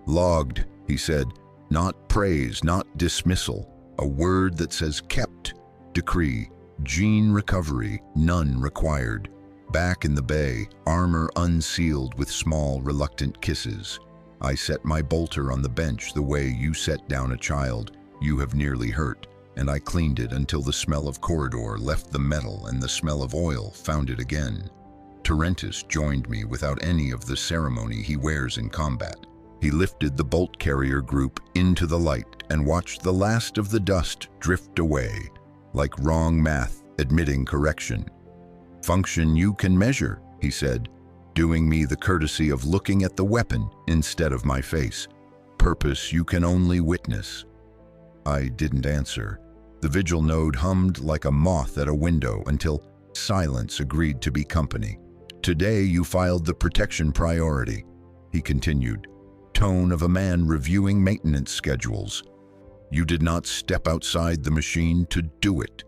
Logged, he said. Not praise, not dismissal. A word that says kept. Decree. Gene recovery, none required. Back in the bay, armor unsealed with small, reluctant kisses. I set my bolter on the bench the way you set down a child you have nearly hurt, and I cleaned it until the smell of corridor left the metal and the smell of oil found it again. Tyranids joined me without any of the ceremony he wears in combat. He lifted the bolt carrier group into the light and watched the last of the dust drift away, like wrong math admitting correction. Function you can measure, he said, doing me the courtesy of looking at the weapon instead of my face. Purpose you can only witness. I didn't answer. The vigil node hummed like a moth at a window until silence agreed to be company. Today you filed the protection priority," he continued, tone of a man reviewing maintenance schedules. "You did not step outside the machine to do it.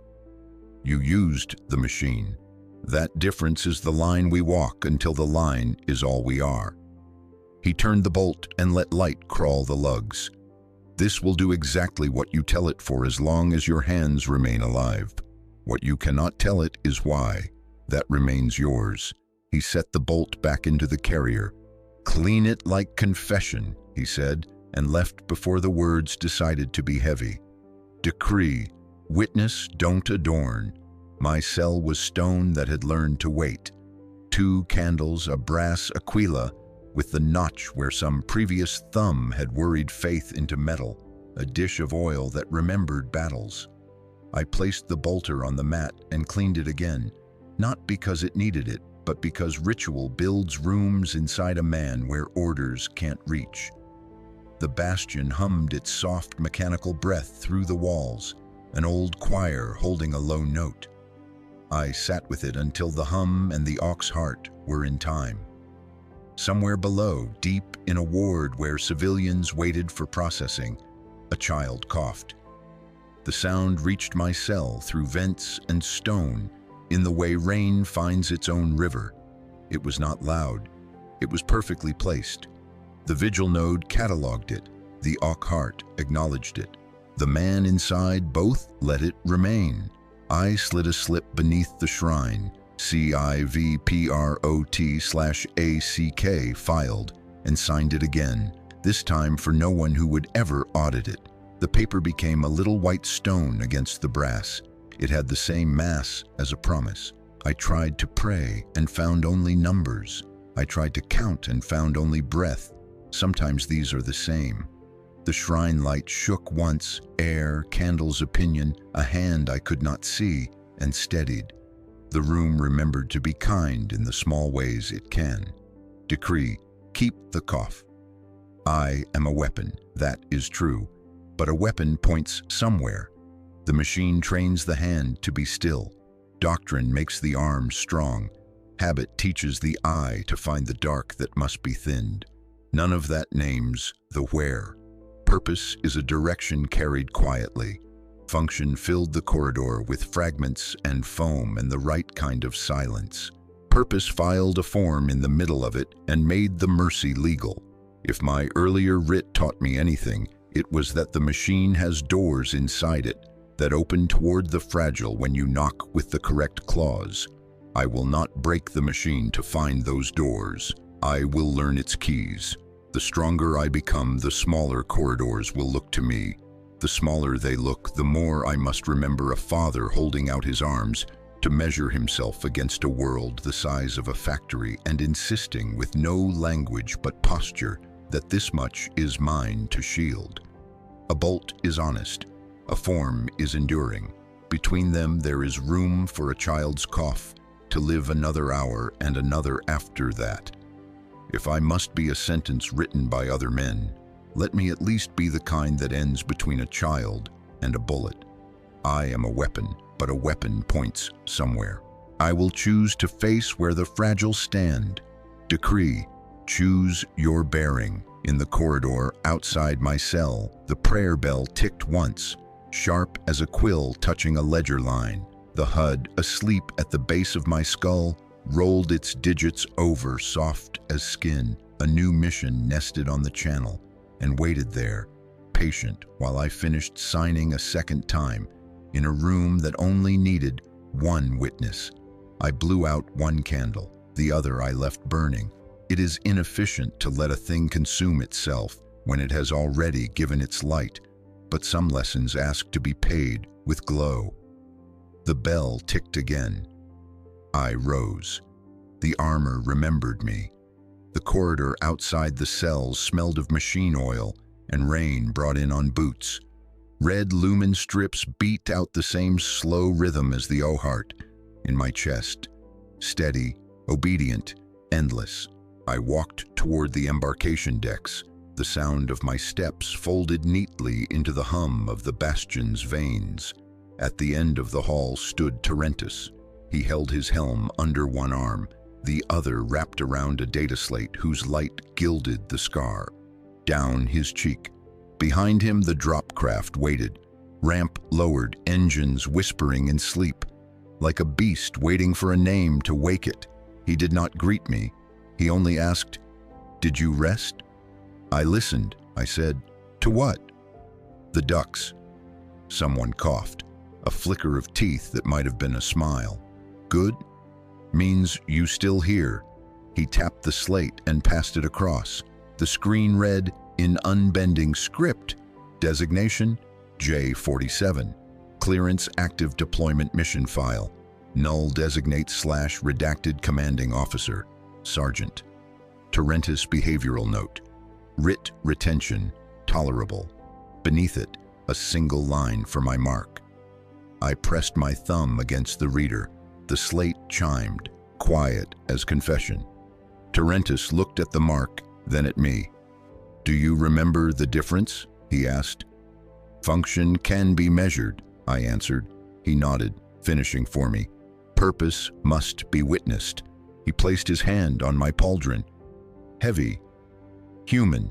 You used the machine. That difference is the line we walk until the line is all we are." He turned the bolt and let light crawl the lugs. "This will do exactly what you tell it for as long as your hands remain alive. What you cannot tell it is why. That remains yours." He set the bolt back into the carrier. "Clean it like confession," he said, and left before the words decided to be heavy. Decree, witness, don't adorn. My cell was stone that had learned to wait. 2 candles, a brass aquila, with the notch where some previous thumb had worried faith into metal, a dish of oil that remembered battles. I placed the bolter on the mat and cleaned it again, not because it needed it, but because ritual builds rooms inside a man where orders can't reach. The bastion hummed its soft mechanical breath through the walls, an old choir holding a low note. I sat with it until the hum and the Orks' heart were in time. Somewhere below, deep in a ward where civilians waited for processing, a child coughed. The sound reached my cell through vents and stone, in the way rain finds its own river. It was not loud. It was perfectly placed. The vigil node cataloged it. The Ork heart acknowledged it. The man inside both let it remain. I slid a slip beneath the shrine, CIVPROT/ACK filed, and signed it again, this time for no one who would ever audit it. The paper became a little white stone against the brass. It had the same mass as a promise. I tried to pray and found only numbers. I tried to count and found only breath. Sometimes these are the same. The shrine light shook once, air, candle's opinion, a hand I could not see, and steadied. The room remembered to be kind in the small ways it can. Decree, keep the cough. I am a weapon, that is true, but a weapon points somewhere. The machine trains the hand to be still. Doctrine makes the arm strong. Habit teaches the eye to find the dark that must be thinned. None of that names the where. Purpose is a direction carried quietly. Function filled the corridor with fragments and foam and the right kind of silence. Purpose filed a form in the middle of it and made the mercy legal. If my earlier writ taught me anything, it was that the machine has doors inside it that open toward the fragile when you knock with the correct clause. I will not break the machine to find those doors. I will learn its keys. The stronger I become, the smaller corridors will look to me. The smaller they look, the more I must remember a father holding out his arms to measure himself against a world the size of a factory and insisting with no language but posture that this much is mine to shield. A bolt is honest. A form is enduring. Between them there is room for a child's cough, to live another hour and another after that. If I must be a sentence written by other men, let me at least be the kind that ends between a child and a bullet. I am a weapon, but a weapon points somewhere. I will choose to face where the fragile stand. Decree, choose your bearing. In the corridor outside my cell, the prayer bell ticked once, sharp as a quill touching a ledger line. The HUD, asleep at the base of my skull, rolled its digits over soft as skin. A new mission nested on the channel and waited there, patient, while I finished signing a second time in a room that only needed one witness. I blew out one candle, the other I left burning. It is inefficient to let a thing consume itself when it has already given its light, but some lessons ask to be paid with glow. The bell ticked again. I rose. The armor remembered me. The corridor outside the cells smelled of machine oil, and rain brought in on boots. Red lumen strips beat out the same slow rhythm as the O-heart in my chest. Steady, obedient, endless. I walked toward the embarkation decks. The sound of my steps folded neatly into the hum of the bastion's veins. At the end of the hall stood Tyranids. He held his helm under one arm, the other wrapped around a data slate whose light gilded the scar. Down his cheek. Behind him, the drop craft waited. Ramp lowered, engines whispering in sleep. Like a beast waiting for a name to wake it. He did not greet me. He only asked, "Did you rest?" I listened. I said, "To what?" "The ducks." Someone coughed. A flicker of teeth that might have been a smile. "Good? Means you still here." He tapped the slate and passed it across. The screen read, in unbending script, designation J47, clearance active deployment mission file, null designate / redacted commanding officer, sergeant. Tyranids behavioral note, writ retention, tolerable. Beneath it, a single line for my mark. I pressed my thumb against the reader. The slate chimed, quiet as confession. Tyranids looked at the mark, then at me. "Do you remember the difference?" he asked. "Function can be measured," I answered. He nodded, finishing for me. "Purpose must be witnessed." He placed his hand on my pauldron. "Heavy. Human.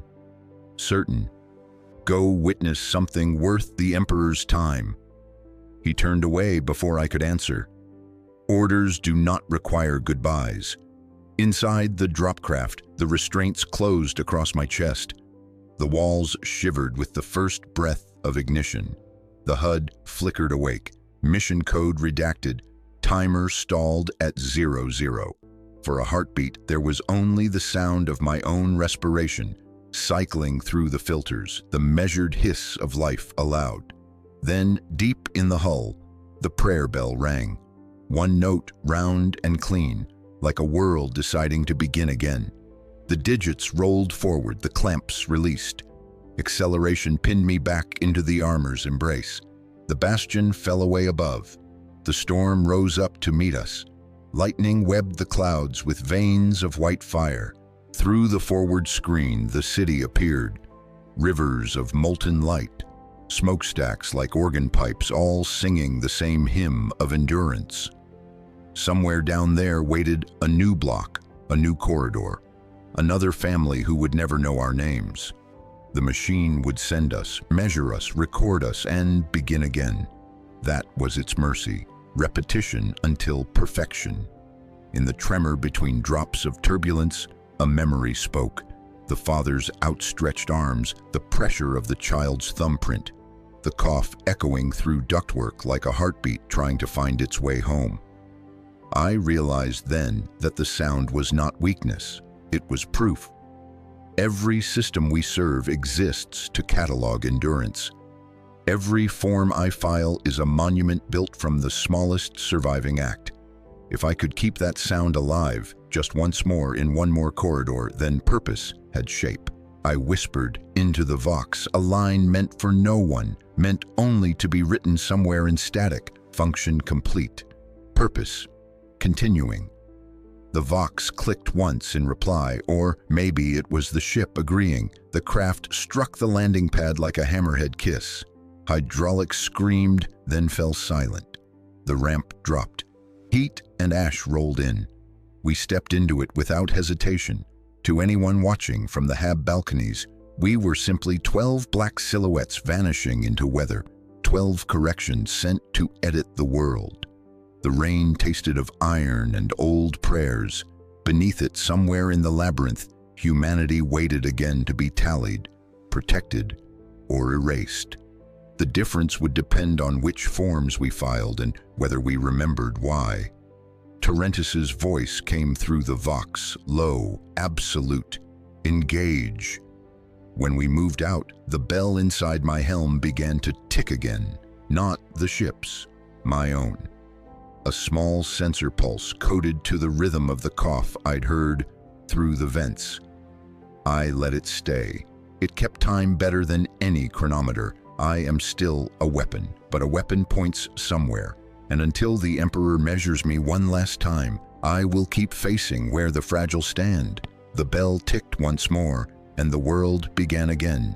Certain. Go witness something worth the Emperor's time." He turned away before I could answer. Orders do not require goodbyes. Inside the dropcraft, the restraints closed across my chest. The walls shivered with the first breath of ignition. The HUD flickered awake. Mission code redacted. Timer stalled at 00. For a heartbeat, there was only the sound of my own respiration, cycling through the filters, the measured hiss of life aloud. Then, deep in the hull, the prayer bell rang. One note, round and clean, like a world deciding to begin again. The digits rolled forward, the clamps released. Acceleration pinned me back into the armor's embrace. The bastion fell away above. The storm rose up to meet us. Lightning webbed the clouds with veins of white fire. Through the forward screen, the city appeared. Rivers of molten light. Smokestacks like organ pipes, all singing the same hymn of endurance. Somewhere down there waited a new block, a new corridor. Another family who would never know our names. The machine would send us, measure us, record us, and begin again. That was its mercy. Repetition until perfection. In the tremor between drops of turbulence, a memory spoke. The father's outstretched arms, the pressure of the child's thumbprint. The cough echoing through ductwork like a heartbeat trying to find its way home. I realized then that the sound was not weakness. It was proof. Every system we serve exists to catalog endurance. Every form I file is a monument built from the smallest surviving act. If I could keep that sound alive, just once more in one more corridor, then purpose had shape. I whispered into the vox, a line meant for no one, meant only to be written somewhere in static, function complete. Purpose, continuing. The vox clicked once in reply, or maybe it was the ship agreeing. The craft struck the landing pad like a hammerhead kiss. Hydraulics screamed, then fell silent. The ramp dropped. Heat and ash rolled in. We stepped into it without hesitation. To anyone watching from the hab balconies, we were simply 12 black silhouettes vanishing into weather, 12 corrections sent to edit the world. The rain tasted of iron and old prayers. Beneath it, somewhere in the labyrinth, humanity waited again to be tallied, protected, or erased. The difference would depend on which forms we filed and whether we remembered why. Tyranids' voice came through the vox, low, absolute. Engage. When we moved out, the bell inside my helm began to tick again. Not the ship's, my own. A small sensor pulse coded to the rhythm of the cough I'd heard through the vents. I let it stay. It kept time better than any chronometer. I am still a weapon, but a weapon points somewhere. And until the Emperor measures me one last time, I will keep facing where the fragile stand. The bell ticked once more, and the world began again.